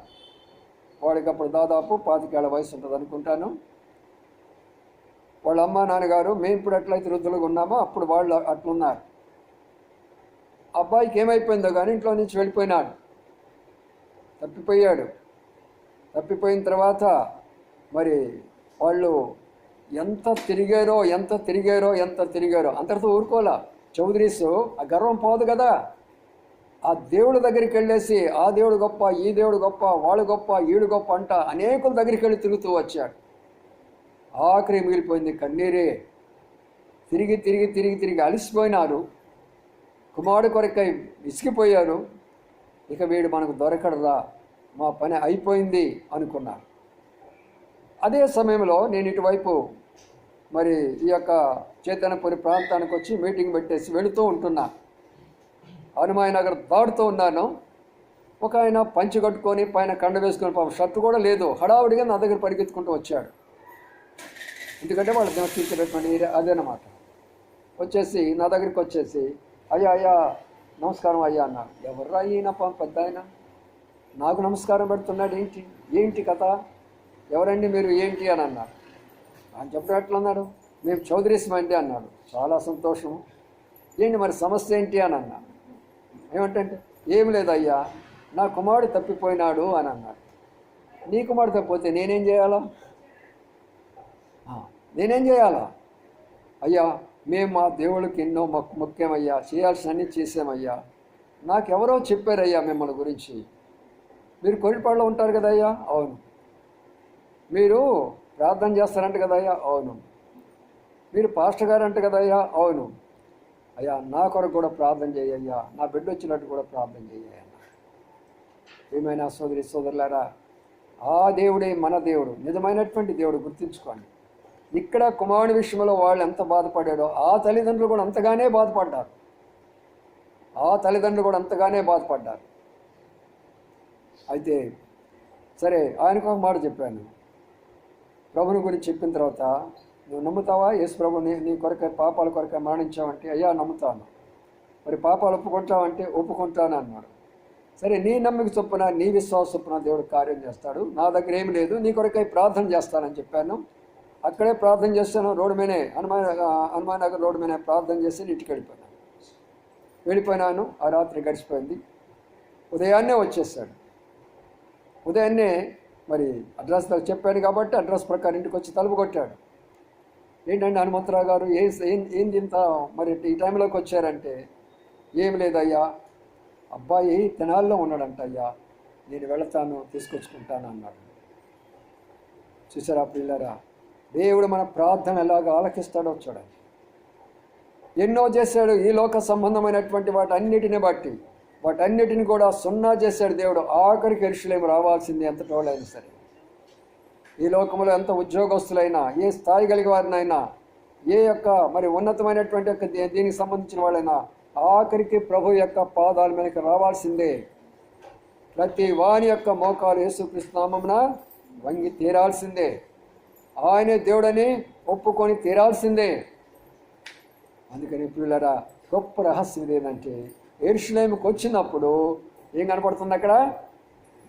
వాడికి అప్పుడు దాదాపు 25 ఏళ్ల వయసు ఉంటుంది అనుకుంటాను. వాళ్ళ అమ్మ నాన్నగారు మేము ఇప్పుడు ఎట్లయితే వృద్ధులుగా ఉన్నామో అప్పుడు వాళ్ళు అట్లున్నారు. అబ్బాయికి ఏమైపోయిందో కానీ ఇంట్లో నుంచి వెళ్ళిపోయినాడు, తప్పిపోయాడు. తప్పిపోయిన తర్వాత మరి వాళ్ళు ఎంత తిరిగారో అంతటితో ఊరుకోలా. చౌదరీసు ఆ గర్వం పోదు కదా, ఆ దేవుడి దగ్గరికి వెళ్ళేసి ఆ దేవుడు గొప్ప, ఈ దేవుడు గొప్ప, వాడు గొప్ప, ఈడు గొప్ప అంట అనేకుల దగ్గరికి వెళ్ళి తిరుగుతూ వచ్చాడు. ఆఖరి మిగిలిపోయింది కన్నీరే. తిరిగి తిరిగి తిరిగి తిరిగి అలసిపోయినారు. కుమారుడు కొరకై విసిగిపోయారు. ఇక వీడు మనకు దొరకడరా, మా పని అయిపోయింది అనుకున్నారు. అదే సమయంలో నేను ఇటువైపు మరి ఈ యొక్క చైతన్యపురి ప్రాంతానికి వచ్చి మీటింగ్ పెట్టేసి వెళుతూ ఉంటున్నా. హనుమాన్ నగర్ దాడుతూ ఉన్నాను. ఒక ఆయన పంచి కట్టుకొని పైన కండ వేసుకొని పాపం షర్టు కూడా లేదు, హడావుడిగా నా దగ్గర పరిగెత్తుకుంటూ వచ్చాడు. ఎందుకంటే వాళ్ళు నివసించేటటువంటి అదేనమాట. వచ్చేసి నా దగ్గరికి వచ్చేసి, అయ్యా అయ్యా నమస్కారం అయ్యా అన్నాడు. ఎవర్రా ఈయన పెద్ద ఆయన నాకు నమస్కారం పెడుతున్నాడు, ఏంటి ఏంటి కథ, ఎవరండి మీరు, ఏంటి అని అన్నాడు. ఆయన చెప్పడం ఎట్లా అన్నాడు, మేము చౌదరీస్ అండి అన్నాడు. చాలా సంతోషం, ఏంటి మరి సమస్య ఏంటి అని అన్నా. ఏమంటే ఏం లేదయ్యా, నా కుమారుడు తప్పిపోయినాడు అని అన్నాడు. నీ కుమారుడు తప్పిపోతే నేనేం చేయాలా, నేనేం చేయాలా? అయ్యా మేము మా దేవుళ్ళకి ఎన్నో ముఖ్యమయ్యా, చేయాల్సినవన్నీ చేసామయ్యా. నాకెవరో చెప్పారయ్యా మిమ్మల్ని గురించి. మీరు కొరిపాడులో ఉంటారు కదయ్యా? అవును. మీరు ప్రార్థన చేస్తారంట కదయ్యా? అవును. మీరు పాస్టర్ గారు అంట కదయ్యా? అవును. అయ్యా నా కొరకు కూడా ప్రార్థన చేయయ్యా, నా బిడ్డ వచ్చినట్టు కూడా ప్రార్థన చేయయ్యా. ఏమైనా సోదరి సోదరులారా, ఆ దేవుడే మన దేవుడు, నిజమైనటువంటి దేవుడు గుర్తుంచుకోండి. ఇక్కడ కుమారుడి విషయంలో వాళ్ళు ఎంత బాధపడాడో ఆ తల్లిదండ్రులు కూడా అంతగానే బాధపడ్డారు. అయితే సరే, ఆయనకు ఒక మాట చెప్పాను. ప్రభుని గురించి చెప్పిన తర్వాత, నువ్వు నమ్ముతావా యేసు ప్రభు నీ కొరకే పాపాల కొరకే మరణించావంటే, అయ్యా నమ్ముతాను. మరి పాపాలు ఒప్పుకుంటావంటే ఒప్పుకుంటాను అన్నాడు. సరే, నీ నమ్మిక చొప్పున నీ విశ్వాస చొప్పున దేవుడు కార్యం చేస్తాడు, నా దగ్గర ఏమి లేదు, నీ కొరకై ప్రార్థన చేస్తానని చెప్పాను. అక్కడే ప్రార్థన చేస్తాను, రోడ్డు మీదే హనుమాన్ నగర్ రోడ్డు మీద ప్రార్థన చేసి ఇంటికి వెళ్ళిపోయినాను. ఆ రాత్రి గడిచిపోయింది. ఉదయాన్నే వచ్చేసాడు. ఉదయాన్నే మరి అడ్రస్ చెప్పాను కాబట్టి అడ్రస్ ప్రకారం ఇంటికి వచ్చి తలుపు కొట్టాడు. ఏంటంటే హనుమంతరావు గారు ఏంది ఇంత మరి ఈ టైంలోకి వచ్చారంటే, ఏం లేదయ్యా, అబ్బాయి తెనాల్లో ఉన్నాడంట అయ్యా, నేను వెళతాను తీసుకొచ్చుకుంటాను అన్నాడు. చూసారా పిల్లరా, దేవుడు మన ప్రార్థన ఎలాగ ఆలకిస్తాడో చూడండి. ఎన్నో చేశాడు ఈ లోక సంబంధమైనటువంటి వాటన్నిటిని కూడా సున్నా చేశాడు దేవుడు. ఆఖరికి యెరూషలేము రావాల్సింది ఎంత టోళ్ళైనా సరే. ఈ లోకంలో ఎంత ఉద్యోగస్తులైనా, ఏ స్థాయి కలిగి వారినైనా, ఏ యొక్క మరి ఉన్నతమైనటువంటి యొక్క దీనికి సంబంధించిన వాళ్ళైనా ఆఖరికి ప్రభు యొక్క పాదాల మీదకి రావాల్సిందే. ప్రతి వాని యొక్క మోకాలు యేసుక్రీస్తు నామమున వంగి తీరాల్సిందే. ఆయనే దేవుడని ఒప్పుకొని తీరాల్సిందే. అందుకని పిల్లరా, గొప్ప రహస్యం ఏంటంటే, యెరూషలేముకు వచ్చినప్పుడు ఏం కనపడుతుంది అక్కడ?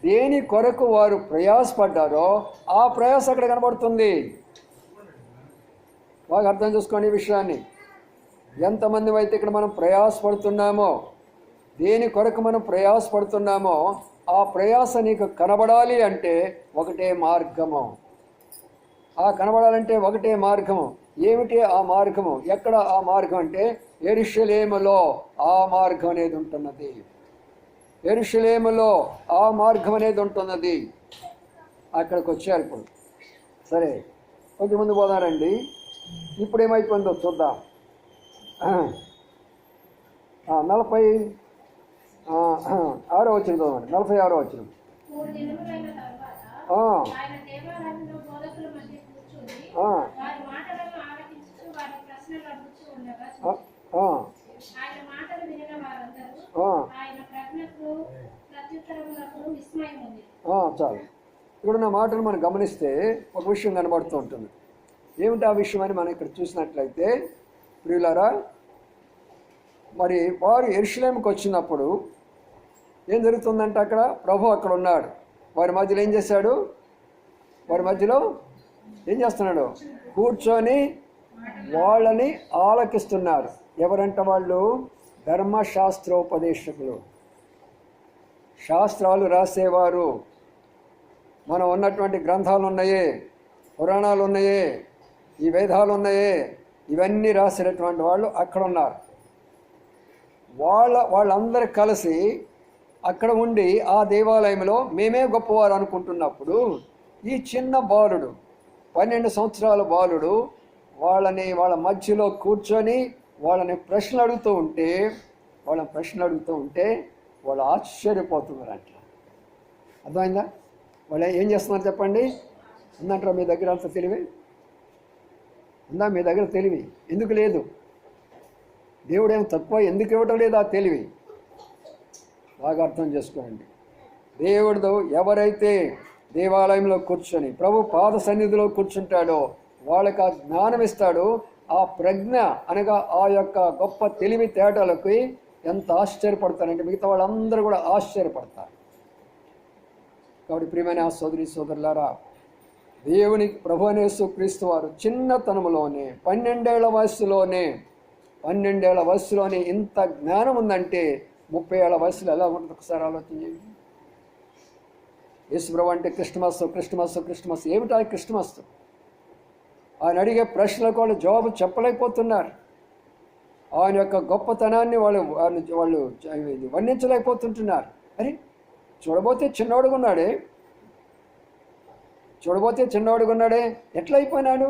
దేని కొరకు వారు ప్రయాసపడ్డారో ఆ ప్రయాస అక్కడ కనబడుతుంది. బాగా అర్థం చేసుకోండి ఈ విషయాన్ని. ఎంతమంది అయితే ఇక్కడ మనం ప్రయాసపడుతున్నామో, దేని కొరకు మనం ప్రయాసపడుతున్నామో ఆ ప్రయాస నీకు కనబడాలి అంటే ఒకటే మార్గము. కనబడాలంటే ఒకటే మార్గము. ఏమిటి ఆ మార్గము? ఎక్కడ ఆ మార్గం అంటే యెరూషలేములో ఆ మార్గం అనేది ఉంటున్నది. యెరూషలేములో ఆ మార్గం అనేది ఉంటున్నది. అక్కడికి వచ్చారు. ఇప్పుడు సరే, కొంచెం ముందు పోదారండి. ఇప్పుడు ఏమైపోయిందో చూద్దాం. 46వ వచనం చూడండి. 46వ వచనం. చాలు. ఇప్పుడు నా మాటలు మనం గమనిస్తే ఒక విషయం కనబడుతూ ఉంటుంది. ఏమిటి ఆ విషయం అని మనం ఇక్కడ చూసినట్లయితే, ప్రియులారా, మరి వారు యెరూషలేముకు వచ్చినప్పుడు ఏం జరుగుతుందంటే, అక్కడ ప్రభు అక్కడ ఉన్నాడు. వారి మధ్యలో ఏం చేశాడు? వారి మధ్యలో ఏం చేస్తున్నాడు? కూర్చొని వాళ్ళని ఆలకిస్తున్నారు. ఎవరంట వాళ్ళు? ధర్మశాస్త్రోపదేశకులు, శాస్త్రాలు రాసేవారు. మనం ఉన్నటువంటి గ్రంథాలు ఉన్నాయే, పురాణాలు ఉన్నాయే, ఈ వేదాలు ఉన్నాయే, ఇవన్నీ రాసేటటువంటి వాళ్ళు అక్కడ ఉన్నారు. వాళ్ళందరూ కలిసి అక్కడ ఉండి ఆ దేవాలయంలో మేమే గొప్పవారు అనుకుంటున్నప్పుడు, ఈ చిన్న బాలుడు, 12 సంవత్సరాల బాలుడు వాళ్ళ మధ్యలో కూర్చొని వాళ్ళని ప్రశ్నలు అడుగుతూ ఉంటే, వాళ్ళని ప్రశ్నలు అడుగుతూ ఉంటే వాళ్ళు ఆశ్చర్యపోతున్నారు అంట. అర్థమైందా? వాళ్ళు ఏం చేస్తున్నారు చెప్పండి? ఉందంటారా మీ దగ్గర అంత తెలివి? ఉందా మీ దగ్గర తెలివి? ఎందుకు లేదు? దేవుడేం తక్కువ ఎందుకు ఇవ్వటం లేదు ఆ తెలివి? బాగా అర్థం చేసుకోండి. దేవుడు ఎవరైతే దేవాలయంలో కూర్చొని ప్రభు పాద సన్నిధిలో కూర్చుంటాడో వాళ్ళకి ఆ జ్ఞానం ఇస్తాడు. ఆ ప్రజ్ఞ అనగా ఆ యొక్క గొప్ప తెలివి తేటలకి ఎంత ఆశ్చర్యపడతారంటే మిగతా వాళ్ళందరూ కూడా ఆశ్చర్యపడతారు. కాబట్టి ప్రియమైన సోదరి సోదరులారా, దేవుని ప్రభు యేసు క్రీస్తు వారు చిన్నతనంలోనే 12 ఏళ్ల వయసులోనే ఇంత జ్ఞానం ఉందంటే 30 ఏళ్ల వయసులో ఎలా ఉంటుంది ఒకసారి ఆలోచించండి. యేసు ప్రభు అంటే క్రిస్టమస్ ఏమిటా క్రిస్టమస్? ఆయన అడిగే ప్రశ్నలకు వాళ్ళు జవాబు చెప్పలేకపోతున్నారు. ఆయన యొక్క గొప్పతనాన్ని వాళ్ళు వర్ణించలేకపోతుంటున్నారు. అరే చూడబోతే చిన్నవాడుగా ఉన్నాడే ఎట్లా అయిపోయినాడు?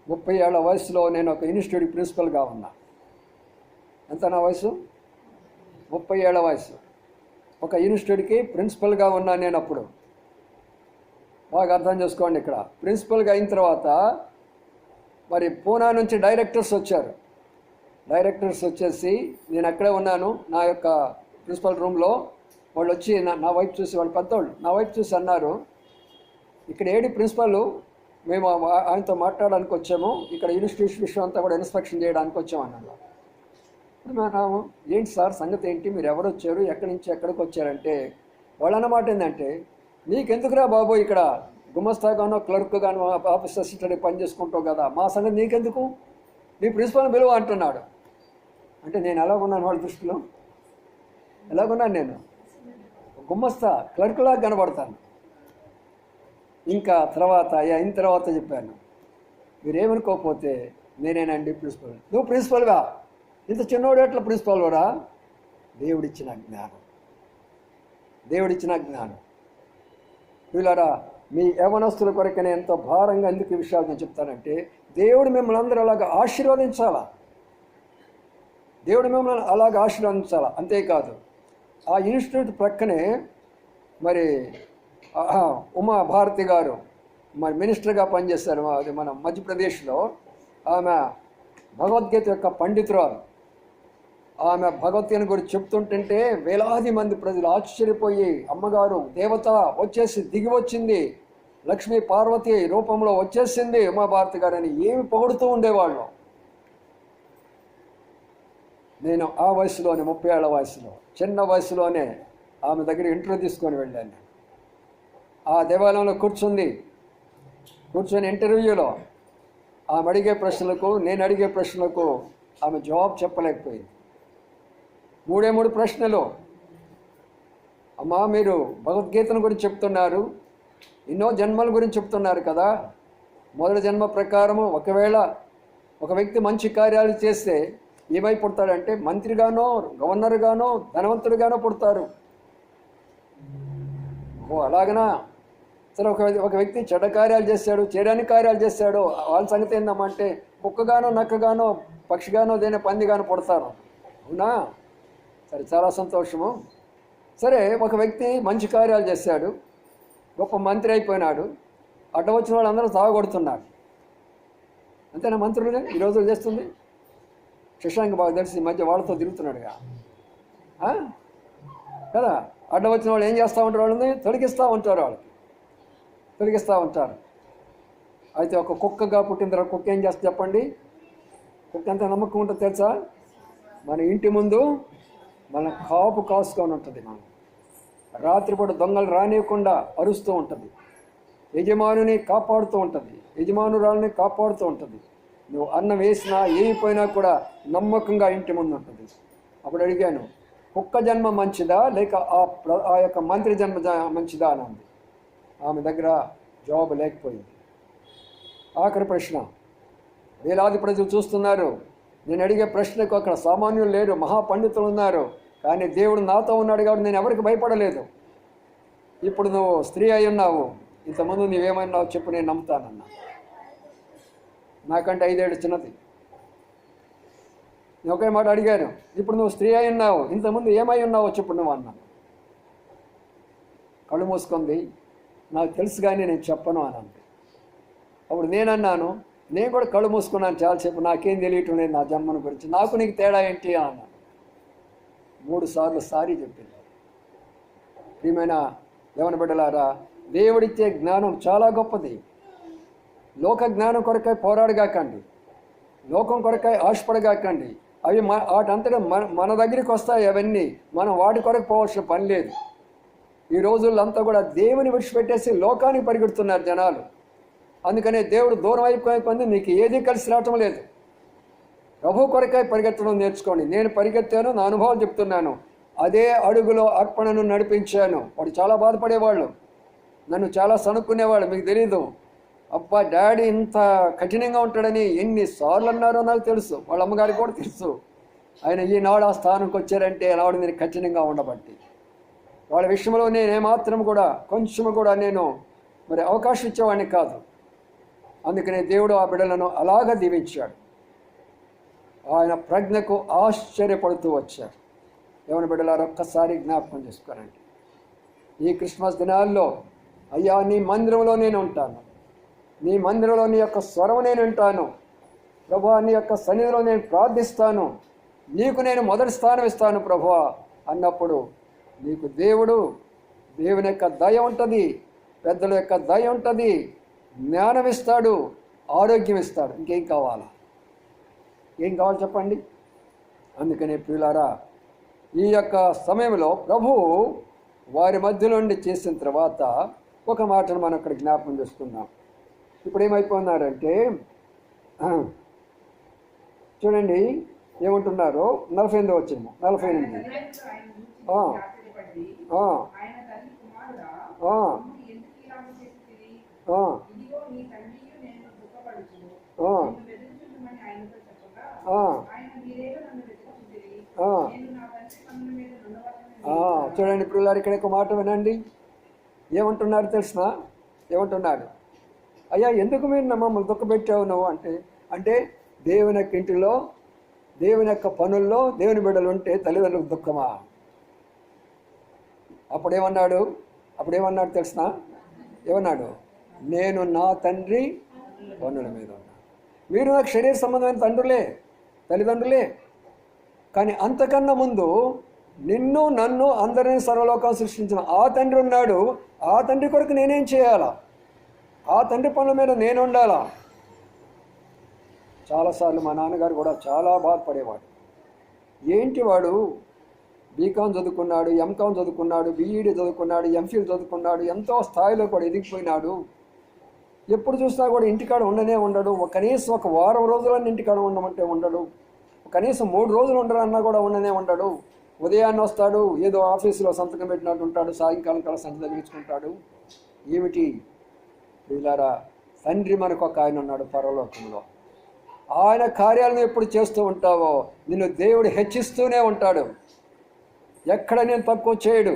30 ఏళ్ల వయసులో నేను ఒక ఇన్స్టిట్యూట్ ప్రిన్సిపల్గా ఉన్నా. ఎంత నా వయసు? 30 ఏళ్ల వయసు. ఒక ఇన్స్టిట్యూట్కి ప్రిన్సిపల్గా ఉన్నాను నేను అప్పుడు. బాగా అర్థం చేసుకోండి. ఇక్కడ ప్రిన్సిపల్గా అయిన తర్వాత మరి పూనా నుంచి డైరెక్టర్స్ వచ్చారు. డైరెక్టర్స్ వచ్చేసి నేను అక్కడే ఉన్నాను నా యొక్క ప్రిన్సిపల్ రూమ్లో. వాళ్ళు వచ్చి నా వైపు చూసి, వాళ్ళు పెద్దవాళ్ళు నా వైపు చూసి అన్నారు, ఇక్కడ ఏడి ప్రిన్సిపల్, మేము ఆయనతో మాట్లాడడానికి వచ్చాము, ఇక్కడ ఇన్స్టిట్యూషన్ విషయం అంతా కూడా ఇన్స్పెక్షన్ చేయడానికి వచ్చాము అన్నారు. ఇప్పుడు మేము ఏంటి సార్ సంగతి ఏంటి, మీరు ఎవరు వచ్చారు, ఎక్కడి నుంచి ఎక్కడికి వచ్చారంటే వాళ్ళు అన్నమాట ఏంటంటే, నీకెందుకురా బాబు ఇక్కడ గుమస్తాగానో క్లర్క్గానో ఆఫీస్ అసిస్టెంట్ పని చేసుకుంటావు కదా, మా సంగతి నీకెందుకు, నీ ప్రిన్సిపల్ పిలువ అంటున్నాడు. అంటే నేను ఎలాగున్నాను వాళ్ళ దృష్టిలో? ఎలాగున్నాను నేను? గుమస్తా క్లర్క్లాగా కనబడతాను. ఇంకా తర్వాత అయిన తర్వాత చెప్పాను, మీరేమనుకోకపోతే నేనేనండి ప్రిన్సిపల్. నువ్వు ప్రిన్సిపల్గా? ఇంత చిన్నోడు ఎట్లా ప్రిన్సిపల్ కూడా? దేవుడిచ్చిన జ్ఞానం. వీళ్ళారా, మీ యవనస్తుల కొరకనే ఎంతో భారంగా ఎందుకు ఈ విషయాలు నేను చెప్తానంటే, దేవుడు మిమ్మల్ని అందరూ అలాగా ఆశీర్వదించాలా. అంతేకాదు ఆ ఇన్స్టిట్యూట్ ప్రక్కనే మరి ఉమా భారతి గారు మరి మినిస్టర్గా పనిచేస్తారు. అది మన మధ్యప్రదేశ్లో. ఆమె భగవద్గీత యొక్క పండితురాలు. ఆమె భగవద్గీత గురించి చెప్తుంటే వేలాది మంది ప్రజలు ఆశ్చర్యపోయి, అమ్మగారు దేవత వచ్చేసి దిగి వచ్చింది, లక్ష్మీ పార్వతి రూపంలో వచ్చేసింది ఉమాభారతి గారు అని ఏమి పొగుడుతూ ఉండేవాళ్ళు. నేను ఆ వయసులోనే 30 ఏళ్ల వయసులో చిన్న వయసులోనే ఆమె దగ్గర ఇంటర్వ్యూ తీసుకొని వెళ్ళాను. ఆ దేవాలయంలో కూర్చొని ఇంటర్వ్యూలో ఆమె అడిగే ప్రశ్నలకు నేను అడిగే ప్రశ్నలకు ఆమె జవాబు చెప్పలేకపోయింది. 3 ప్రశ్నలు. అమ్మా మీరు భగవద్గీతను గురించి చెప్తున్నారు, ఎన్నో జన్మల గురించి చెప్తున్నారు కదా, మొదటి జన్మ ప్రకారము ఒకవేళ ఒక వ్యక్తి మంచి కార్యాలు చేస్తే ఏమై పుడతాడంటే మంత్రిగానో గవర్నర్గానో ధనవంతుడిగానో పుడతారు. అలాగనా? సరే ఒక వ్యక్తి చెడ్డ కార్యాలు చేశాడు, చేయని కార్యాలు చేశాడు, వాళ్ళ సంగతి ఏందమ్మంటే కుక్కగానో నక్కగానో పక్షిగానో దేని పందిగానో పుడతారు. అవునా? సరే, చాలా సంతోషము. సరే, ఒక వ్యక్తి మంచి కార్యాలు చేశాడు, గొప్ప మంత్రి అయిపోయినాడు, అడ్డ వచ్చిన వాళ్ళందరూ సాగొడుతున్నారు. అంతేనా మంత్రులుగా ఈ రోజులు చేస్తుంది? శశాంక్ బాగా తెలిసి ఈ మధ్య వాళ్ళతో తిరుగుతున్నాడుగా కదా. అడ్డ వచ్చిన వాళ్ళు ఏం చేస్తూ ఉంటారు? వాళ్ళని తొలగిస్తూ ఉంటారు. అయితే ఒక కుక్కగా పుట్టిన తర్వాత కుక్క ఏం చేస్తుంది చెప్పండి? కుక్క ఎంత నమ్మకం ఉంటుంది తెలుసా? మన ఇంటి ముందు మన కాపు కాసుకొని ఉంటుంది. మనం రాత్రిపూట దొంగలు రానివ్వకుండా అరుస్తూ ఉంటుంది, యజమానుని కాపాడుతూ ఉంటుంది, యజమానురాలని కాపాడుతూ ఉంటుంది. నువ్వు అన్నం వేసినా ఏమైపోయినా కూడా నమ్మకంగా ఇంటి ముందు ఉంటుంది. అప్పుడు అడిగాను, కుక్క జన్మ మంచిదా లేక ఆ యొక్క మంత్రి జన్మ మంచిదా అని అంది. ఆమె దగ్గర జవాబు లేకపోయింది. ఆఖరి ప్రశ్న, వేలాది ప్రజలు చూస్తున్నారు. నేను అడిగే ప్రశ్నకు అక్కడ సామాన్యులు లేరు, మహాపండితులు ఉన్నారు. కానీ దేవుడు నాతో ఉన్నాడు కాబట్టి నేను ఎవరికి భయపడలేదు. ఇప్పుడు నువ్వు స్త్రీ అయి ఉన్నావు, ఇంతకుముందు నువ్వేమన్నావు చెప్పు, నేను నమ్ముతానన్నా. నాకంటే 5 ఏళ్ళు చిన్నది. నేను ఒకే మాట అడిగాను, ఇప్పుడు నువ్వు స్త్రీ అయి ఉన్నావు, ఇంతకుముందు ఏమై ఉన్నావు చెప్పు నువ్వు అన్నాను. కళ్ళు మూసుకుంది, నాకు తెలుసు కానీ నేను చెప్పను అని అంది. అప్పుడు నేనన్నాను, నేను కూడా కళ్ళు మూసుకున్నాను చాలాసేపు, నాకేం తెలియటం లేదు నా జన్మను గురించి, నాకు నీకు తేడా ఏంటి అని అన్నాను. 3 సార్లు సారీ చెప్పింది. ప్రియమైన యవన బిడ్డలారా, దేవుడిచ్చే జ్ఞానం చాలా గొప్పది. లోక జ్ఞానం కొరకై పోరాడగాకండి, లోకం కొరకై ఆశపడగాకండి. అవి వాటంతటా మన దగ్గరికి వస్తాయి. అవన్నీ మనం వాటి కొరకు పోవాల్సిన పని లేదు. ఈ రోజులంతా కూడా దేవుని విడిచిపెట్టేసి లోకానికి పరిగెడుతున్నారు జనాలు. అందుకనే దేవుడు దూరం అయిపోయింది, నీకు ఏది కలిసి రావటం లేదు. ప్రభు కొరకై పరిగెత్తడం నేర్చుకోండి. నేను పరిగెత్తాను, నా అనుభవాలు చెప్తున్నాను. అదే అడుగులో అర్పణను నడిపించాను. వాడు చాలా బాధపడేవాళ్ళు, నన్ను చాలా సనుక్కునేవాళ్ళు. మీకు తెలీదు, అబ్బా డాడీ ఇంత కఠినంగా ఉంటాడని ఎన్నిసార్లు అన్నారో నాకు తెలుసు, వాళ్ళ అమ్మగారికి కూడా తెలుసు. ఆయన ఈనాడు ఆ స్థానంకి వచ్చారంటే ఆవిడ నేను కఠినంగా ఉండబట్టి. వాళ్ళ విషయంలో నేను ఏమాత్రం కూడా కొంచెం కూడా నేను మరి అవకాశం ఇచ్చేవాడిని కాదు. అందుకనే దేవుడు ఆ బిడ్డలను అలాగ దీవించాడు. ఆయన ప్రజ్ఞకు ఆశ్చర్యపడుతూ వచ్చారు. యవన బిడ్డలారు ఒక్కసారి జ్ఞాపకం చేసుకోనండి. ఈ క్రిస్మస్ దినాల్లో, అయ్యా నీ మందిరంలో నేను ఉంటాను, నీ మందిరంలో నీ యొక్క స్వరం నేను వింటాను, ప్రభువా నీ యొక్క సన్నిధిలో నేను ప్రార్థిస్తాను, నీకు నేను మొదటి స్థానం ఇస్తాను ప్రభువా అన్నప్పుడు నీకు దేవుని యొక్క దయ ఉంటుంది, పెద్దల యొక్క దయ ఉంటుంది, జ్ఞానం ఇస్తాడు, ఆరోగ్యం ఇస్తాడు. ఇంకేం కావాలా? ఏం కావాలి చెప్పండి? అందుకనే ప్రియులారా, ఈ యొక్క సమయంలో ప్రభువు వారి మధ్య నుండి చేసిన తర్వాత ఒక మాటను మనం అక్కడ జ్ఞాపకం చేసుకున్నాం. ఇప్పుడు ఏమైపోతున్నారంటే చూడండి ఏమంటున్నారు, 48 వచ్చింది, 48 చూడండి పిల్లలు, ఇక్కడ ఒక మాట వినండి. ఏమంటున్నారు తెలిసిన? ఏమంటున్నాడు? అయ్యా ఎందుకు మీరు మమ్మల్ని దుఃఖపెట్టావు నువ్వు అంటే దేవుని యొక్క ఇంటిలో, దేవుని యొక్క పనుల్లో దేవుని బిడ్డలు ఉంటే తల్లిదండ్రులకు దుఃఖమా? అప్పుడేమన్నాడు తెలిసిన? ఏమన్నాడు? నేను నా తండ్రి పనుల మీద ఉన్నా. మీరు నాకు శరీర సంబంధమైన తండ్రులే, తల్లిదండ్రులే. కానీ అంతకన్నా ముందు నిన్ను నన్ను అందరినీ సర్వలోకాలు సృష్టించిన ఆ తండ్రి ఉన్నాడు. ఆ తండ్రి కొరకు నేనేం చేయాలా? ఆ తండ్రి పనుల మీద నేను ఉండాలా? చాలాసార్లు మా నాన్నగారు కూడా చాలా బాధపడేవాడు. ఏంటి వాడు బీకాం చదువుకున్నాడు, ఎంకాం చదువుకున్నాడు, బీఈడీ చదువుకున్నాడు, ఎంఫిల్ చదువుకున్నాడు, ఎంతో స్థాయిలో కూడా ఎదిగిపోయినాడు, ఎప్పుడు చూసినా కూడా ఇంటికాడ ఉండడు. కనీసం ఒక వారం రోజులన్నీ ఇంటికాడ ఉండమంటే ఉండడు, కనీసం 3 రోజులు ఉండరన్నా కూడా ఉండడు. ఉదయాన్నే వస్తాడు, ఏదో ఆఫీసులో సంతకం పెట్టినట్టు ఉంటాడు, సాయంకాలం కల్లా సంత తగిలించుకుంటాడు. ఏమిటి వీళ్ళారా? తండ్రి మనకు ఒక ఆయన ఉన్నాడు పరలోకంలో. ఆయన కార్యాలను ఎప్పుడు చేస్తూ ఉంటావో నిన్ను దేవుడు హెచ్చిస్తూనే ఉంటాడు. ఎక్కడ నేను తక్కువ చేయడు,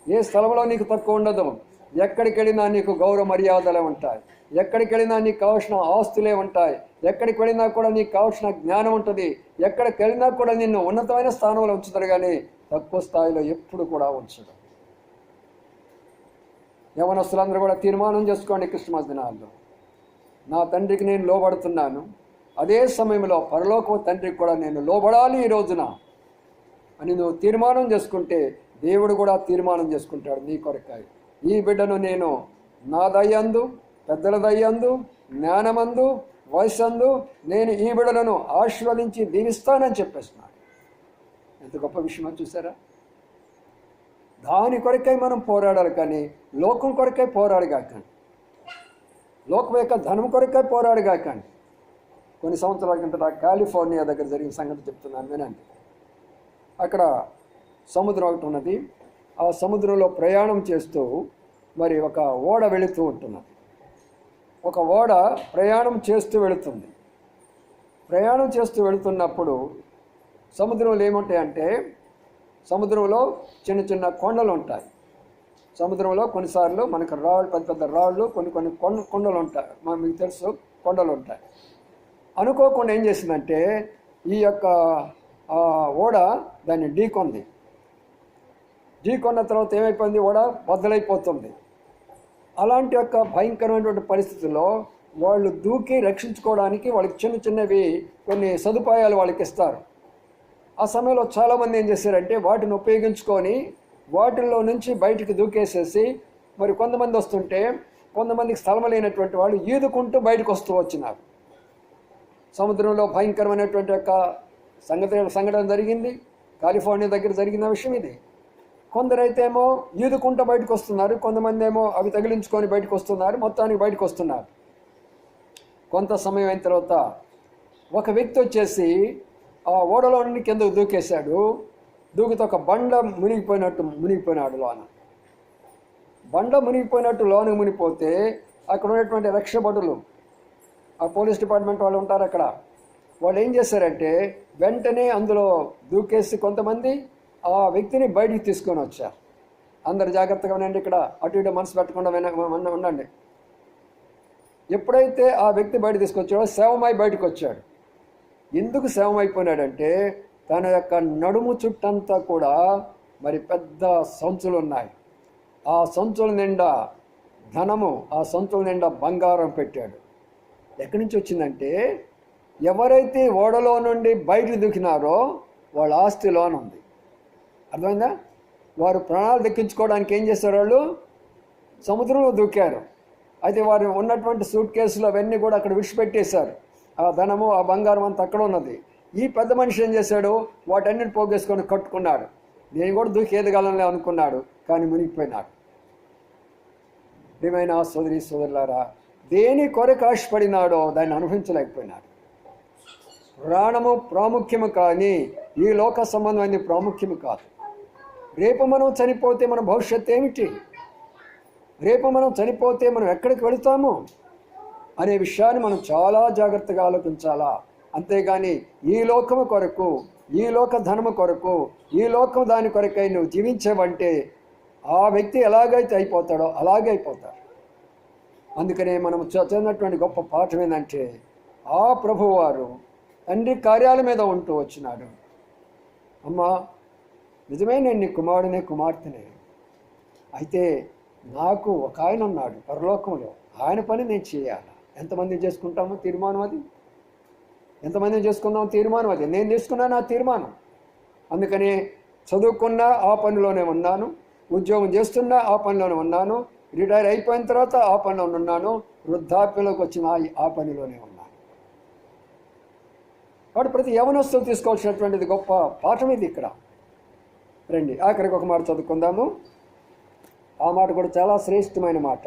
ఏ స్థలంలో నీకు తక్కువ ఉండదు. ఎక్కడికి వెళ్ళినా నీకు గౌరవ మర్యాదలే ఉంటాయి, ఎక్కడికి వెళ్ళినా నీకు కావాల్సిన ఆస్తులే ఉంటాయి, ఎక్కడికి వెళ్ళినా కూడా నీకు కావాల్సిన జ్ఞానం ఉంటుంది, ఎక్కడికి వెళ్ళినా కూడా నిన్ను ఉన్నతమైన స్థానంలో ఉంచుతారు, కానీ తక్కువ స్థాయిలో ఎప్పుడు కూడా ఉంచడం. యవనస్తులందరూ కూడా తీర్మానం చేసుకోండి క్రిస్మస్ దినాల్లో, నా తండ్రికి నేను లోబడుతున్నాను, అదే సమయంలో పరలోక తండ్రికి కూడా నేను లోబడాలి ఈ రోజున అని నువ్వు తీర్మానం చేసుకుంటే దేవుడు కూడా తీర్మానం చేసుకుంటాడు నీ కొరకాయ. ఈ బిడ్డను నేను నా దయ్యందు, పెద్దల దయ్యందు, జ్ఞానమందు, వయస్సందు నేను ఈ బిడ్డలను ఆశీర్వదించి దీవిస్తానని చెప్పేస్తున్నాను. ఎంత గొప్ప విషయమో చూసారా? దాని కొరకై మనం పోరాడాలి, కానీ లోకం కొరకై పోరాడగాకండి, లోకం యొక్క ధనం కొరకై పోరాడగాకండి. కొన్ని సంవత్సరాల కిందట కాలిఫోర్నియా దగ్గర జరిగిన సంగతి చెప్తున్నాను వినండి. అక్కడ సముద్రం ఒకటి ఉన్నది. ఆ సముద్రంలో ప్రయాణం చేస్తూ మరి ఒక ఓడ వెళుతూ ఉంటున్నది. ఒక ఓడ ప్రయాణం చేస్తూ వెళుతుంది. ప్రయాణం చేస్తూ వెళుతున్నప్పుడు సముద్రంలో ఏముంటాయంటే, సముద్రంలో చిన్న చిన్న కొండలు ఉంటాయి. సముద్రంలో కొన్నిసార్లు మనకు పెద్ద పెద్ద రాళ్ళు, కొన్ని కొండలు ఉంటాయి, మీకు తెలుసు కొండలు ఉంటాయి. అనుకోకుండా ఏం చేసిందంటే ఈ యొక్క ఓడ దాన్ని ఢీకొన్న తర్వాత ఏమైపోయింది, ఓడ బద్దలైపోతుంది. అలాంటి యొక్క భయంకరమైనటువంటి పరిస్థితుల్లో వాళ్ళు దూకి రక్షించుకోవడానికి వాళ్ళకి చిన్న చిన్నవి కొన్ని సదుపాయాలు వాళ్ళకి ఇస్తారు. ఆ సమయంలో చాలామంది ఏం చేశారంటే వాటిని ఉపయోగించుకొని వాటిల్లో నుంచి బయటికి దూకేసేసి, మరి కొంతమంది వస్తుంటే కొంతమందికి స్థలం లేనటువంటి వాళ్ళు ఈదుకుంటూ బయటకు వచ్చినారు. సముద్రంలో భయంకరమైనటువంటి యొక్క సంఘటన జరిగింది. కాలిఫోర్నియా దగ్గర జరిగిన విషయం ఇది. కొందరైతే ఏమో ఈదుకుంటూ బయటకు వస్తున్నారు, కొంతమంది ఏమో అవి తగిలించుకొని బయటకు వస్తున్నారు. మొత్తానికి బయటకు వస్తున్నారు. కొంత సమయం అయిన తర్వాత ఒక వ్యక్తి వచ్చేసి ఆ ఓడలో నుండి కిందకు దూకేశాడు. దూకితే ఒక బండ మునిగిపోయినాడు లోన. బండ మునిగిపోయినట్టు లోనికి మునిగిపోతే అక్కడ ఉన్నటువంటి రక్షభటులు, ఆ పోలీస్ డిపార్ట్మెంట్ వాళ్ళు ఉంటారు అక్కడ, వాళ్ళు ఏం చేశారంటే వెంటనే అందులో దూకేసి కొంతమంది ఆ వ్యక్తిని బయటికి తీసుకొని వచ్చారు. అందరు జాగ్రత్తగా ఉండండి, ఇక్కడ అటు ఇటు మనసు పెట్టకుండా ఉండండి. ఎప్పుడైతే ఆ వ్యక్తి బయట తీసుకొచ్చాడో శవమై బయటకు వచ్చాడు. ఎందుకు శవమైపోయినాడంటే తన యొక్క నడుము చుట్టంతా కూడా మరి పెద్ద సంచులు ఉన్నాయి. ఆ సంచుల నిండా ధనము, ఆ సంచుల నిండా బంగారం పెట్టాడు. ఎక్కడి నుంచి వచ్చిందంటే ఎవరైతే ఓడలో నుండి బయటకు దూకినారో వాళ్ళ ఆస్తి లోన్ ఉంది. అర్థమైందా? వారు ప్రాణాలు దక్కించుకోవడానికి ఏం చేశారు, వాళ్ళు సముద్రంలో దూకారు. అయితే వారు ఉన్నటువంటి సూట్ కేసులు అవన్నీ కూడా అక్కడ విడిచిపెట్టేశారు. ఆ ధనము, ఆ బంగారం అంతా అక్కడ ఉన్నది. ఈ పెద్ద మనిషి ఏం చేశాడు, వాటన్నిటి పోగేసుకొని కట్టుకున్నాడు. నేను కూడా దూకి ఎదగాలని అనుకున్నాడు, కానీ మునిగిపోయినాడు. ప్రియమైన సోదరులారా, దేని కొరకు ఆశపడినాడో దాన్ని అనుభవించలేకపోయినాడు. ప్రాణము ప్రాముఖ్యము కానీ ఈ లోక సంబంధమైన ప్రాముఖ్యము కాదు. రేపు మనం చనిపోతే మన భవిష్యత్తు ఏమిటి, రేపు మనం చనిపోతే మనం ఎక్కడికి వెళుతాము అనే విషయాన్ని మనం చాలా జాగ్రత్తగా ఆలోచించాలా. అంతేగాని ఈ లోకము కొరకు, ఈ లోక ధనము కొరకు, ఈ లోకం దాని కొరకై నువ్వు జీవించావంటే ఆ వ్యక్తి ఎలాగైతే అయిపోతాడో అలాగే అయిపోతాడు. అందుకనే మనం చదివినటువంటి గొప్ప పాఠం ఏంటంటే ఆ ప్రభువారు తండ్రి కార్యాల మీద ఉంటూ వచ్చినాడు. అమ్మా, నిజమే నేను నీ కుమారుడినే, కుమార్తెనే. అయితే నాకు ఒక ఆయన ఉన్నాడు పరలోకంలో, ఆయన పని నేను చేయాలి. ఎంతమంది చేసుకుంటామో తీర్మానం అది, ఎంతమంది చేసుకుందామో తీర్మానం అది. నేను చేసుకున్నాను ఆ తీర్మానం. అందుకని చదువుకున్నా ఆ పనిలోనే ఉన్నాను, ఉద్యోగం చేస్తున్నా ఆ పనిలోనే ఉన్నాను, రిటైర్ అయిపోయిన తర్వాత ఆ పనిలో ఉన్నాను, వృద్ధాప్యంలోకి వచ్చిన ఆ పనిలోనే ఉన్నాను. వాడు ప్రతి యవనస్తులు తీసుకోవాల్సినటువంటిది గొప్ప పాఠం ఇది. ఇక్కడ రండి ఆఖరికి ఒక మాట చదువుకుందాము. ఆ మాట కూడా చాలా శ్రేష్టమైన మాట.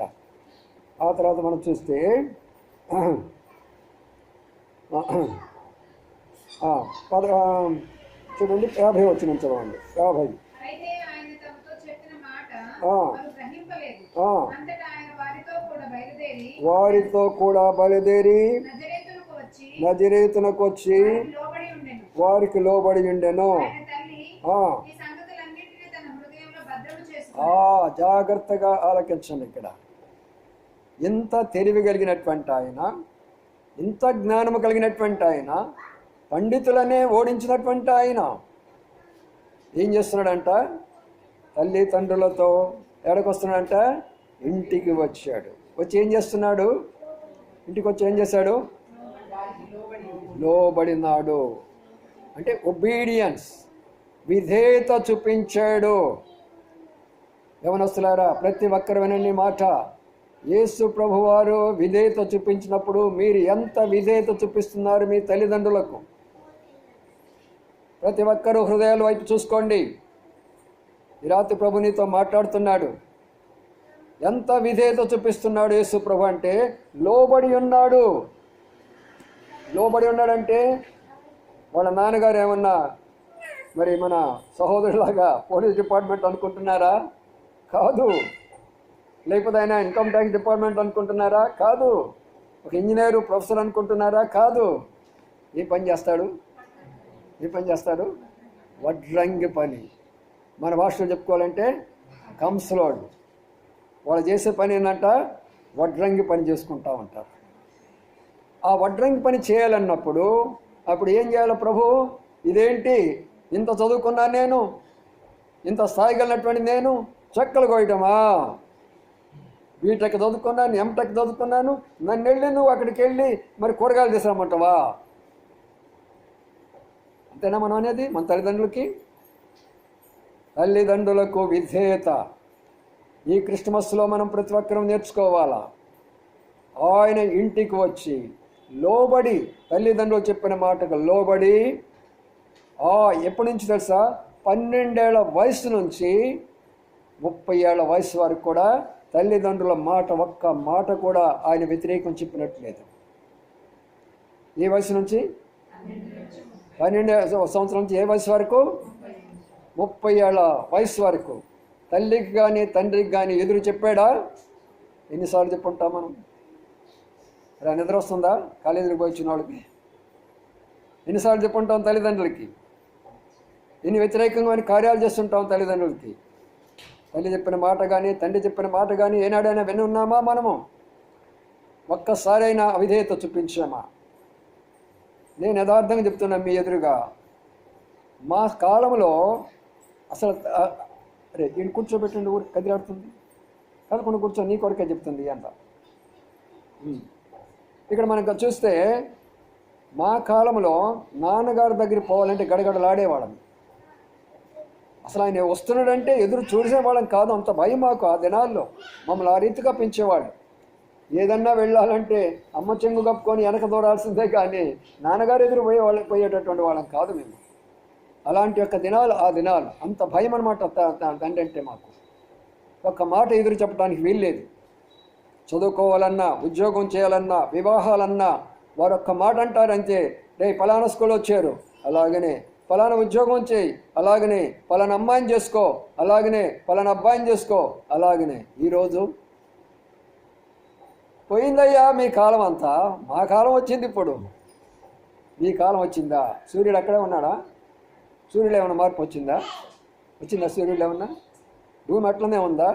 ఆ తర్వాత మనం చూస్తే చూడండి 50 వచ్చిన చదవండి. 50 వారితో కూడా బయలుదేరి నజరేతునకు వచ్చి వారికి లోబడి ఉండెను. జాగ్రత్తగా ఆలకించండి. ఇక్కడ ఎంత తెలివి కలిగినటువంటి ఆయన, ఇంత జ్ఞానము కలిగినటువంటి ఆయన, పండితులనే ఓడించినటువంటి ఆయన ఏం చేస్తున్నాడంట, తల్లిదండ్రులతో ఎక్కడికొస్తున్నాడంట, ఇంటికి వచ్చాడు. వచ్చి ఏం చేస్తున్నాడు, ఇంటికి వచ్చి ఏం చేశాడు, లోబడినాడు. అంటే ఒబీడియన్స్, విధేయత చూపించాడు. యవనస్తులారా, ప్రతి ఒక్కరు వినండి మాట. యేసు ప్రభువారు విధేయత చూపించినప్పుడు మీరు ఎంత విధేయత చూపిస్తున్నారు మీ తల్లిదండ్రులకు? ప్రతి ఒక్కరూ హృదయాల వైపు చూసుకోండి. ఈ రాత్రి ప్రభు నీతో మాట్లాడుతున్నాడు. ఎంత విధేయత చూపిస్తున్నాడు యేసు ప్రభు అంటే, లోబడి ఉన్నాడు. లోబడి ఉన్నాడంటే వాళ్ళ నాన్నగారు ఏమన్నా మరి మన సహోదరులాగా పోలీస్ డిపార్ట్మెంట్ అనుకుంటున్నారా? కాదు. లేకపోతే ఆయన ఇన్కమ్ ట్యాక్స్ డిపార్ట్మెంట్ అనుకుంటున్నారా? కాదు. ఒక ఇంజనీరు, ప్రొఫెసర్ అనుకుంటున్నారా? కాదు. ఏ పని చేస్తాడు? వడ్రంగి పని. మన భాషలో చెప్పుకోవాలంటే కంసలోడు. వాళ్ళు చేసే పని ఏంటంట, వడ్రంగి పని చేసుకుంటూ ఉంటారు. ఆ వడ్రంగి పని చేయాలన్నప్పుడు అప్పుడు ఏం చేయాలి ప్రభు? ఇదేంటి, ఇంత చదువుకున్నాను నేను, ఇంత స్థాయి కలిగినటువంటి నేను చెక్కలు కోయటమా? బీటెక్ చదువుకున్నాను, ఎంటెక్ చదువుకున్నాను, నన్ను వెళ్ళి నువ్వు అక్కడికి వెళ్ళి మరి కూరగాయలు తీసుకురమ్మంటావా? అంతేనా మనం అనేది మన తల్లిదండ్రులకి? తల్లిదండ్రులకు విధేయత ఈ క్రిస్మస్లో మనం ప్రతి ఒక్కరూ నేర్చుకోవాలా. ఆయన ఇంటికి వచ్చి లోబడి, తల్లిదండ్రులు చెప్పిన మాటకు లోబడి, ఎప్పటి నుంచి తెలుసా? 12 ఏళ్ల వయసు నుంచి 30 ఏళ్ల వయసు వరకు కూడా తల్లిదండ్రుల మాట, ఒక్క మాట కూడా ఆయన వ్యతిరేకం చెప్పినట్లేదు. ఏ వయసు నుంచి? 12 సంవత్సరం నుంచి ఏ వయసు వరకు? 30 ఏళ్ల వయసు వరకు తల్లికి కానీ తండ్రికి కానీ ఎదురు చెప్పాడా? ఎన్నిసార్లు చెప్పుంటాం మనం? ఇలా నిద్ర వస్తుందా కాలేజీకి పోయి వచ్చిన వాళ్ళకి? ఎన్నిసార్లు చెప్పుంటాం తల్లిదండ్రులకి? ఎన్ని వ్యతిరేకంగా కార్యాలు చేస్తుంటాం తల్లిదండ్రులకి? తల్లి చెప్పిన మాట కానీ తండ్రి చెప్పిన మాట కానీ ఏనాడైనా విని ఉన్నామా మనము? ఒక్కసారైనా అవిధేయత చూపించామా? నేను యథార్థంగా చెప్తున్నా మీ ఎదురుగా, మా కాలంలో అసలు అరే ఈయన కూర్చోబెట్టండి, ఊరికి కదిలాడుతుంది, కదలకుండా కూర్చో, నీ కొరకే చెప్తుంది అంట. ఇక్కడ మనకు చూస్తే మా కాలంలో నాన్నగారి దగ్గరికి పోవాలంటే గడగడలాడేవాళ్ళం. అసలు ఆయన వస్తున్నాడంటే ఎదురు చూసేవాళ్ళం కాదు, అంత భయం మాకు. ఆ దినాల్లో మమ్మల్ని ఆ రీతిగా పెంచేవాళ్ళు. ఏదన్నా వెళ్ళాలంటే అమ్మ చెంగు కప్పుకొని వెనక దూరాల్సిందే కానీ నాన్నగారు ఎదురు పోయేటటువంటి వాళ్ళం కాదు మేము. అలాంటి యొక్క దినాలు ఆ దినాలు, అంత భయం అనమాట తండ్రి అంటే మాకు. ఒక్క మాట ఎదురు చెప్పడానికి వీల్లేదు. చదువుకోవాలన్నా, ఉద్యోగం చేయాలన్నా, వివాహాలన్నా వారు ఒక్క మాట అంటారంతే. రే పలానా స్కూల్ వచ్చారు, అలాగనే పలానా ఉద్యోగం చేయి, అలాగనే పలానా అమ్మాయిని చేసుకో, అలాగనే పలానా అబ్బాయిని చేసుకో, అలాగనే. ఈరోజు పోయిందయ్యా మీ కాలం అంతా, మా కాలం వచ్చింది ఇప్పుడు. మీ కాలం వచ్చిందా? సూర్యుడు అక్కడే ఉన్నాడా? సూర్యుడు ఏమన్నా మార్పు వచ్చిందా? సూర్యుడు ఏమన్నా? భూమి అట్లనే ఉందా?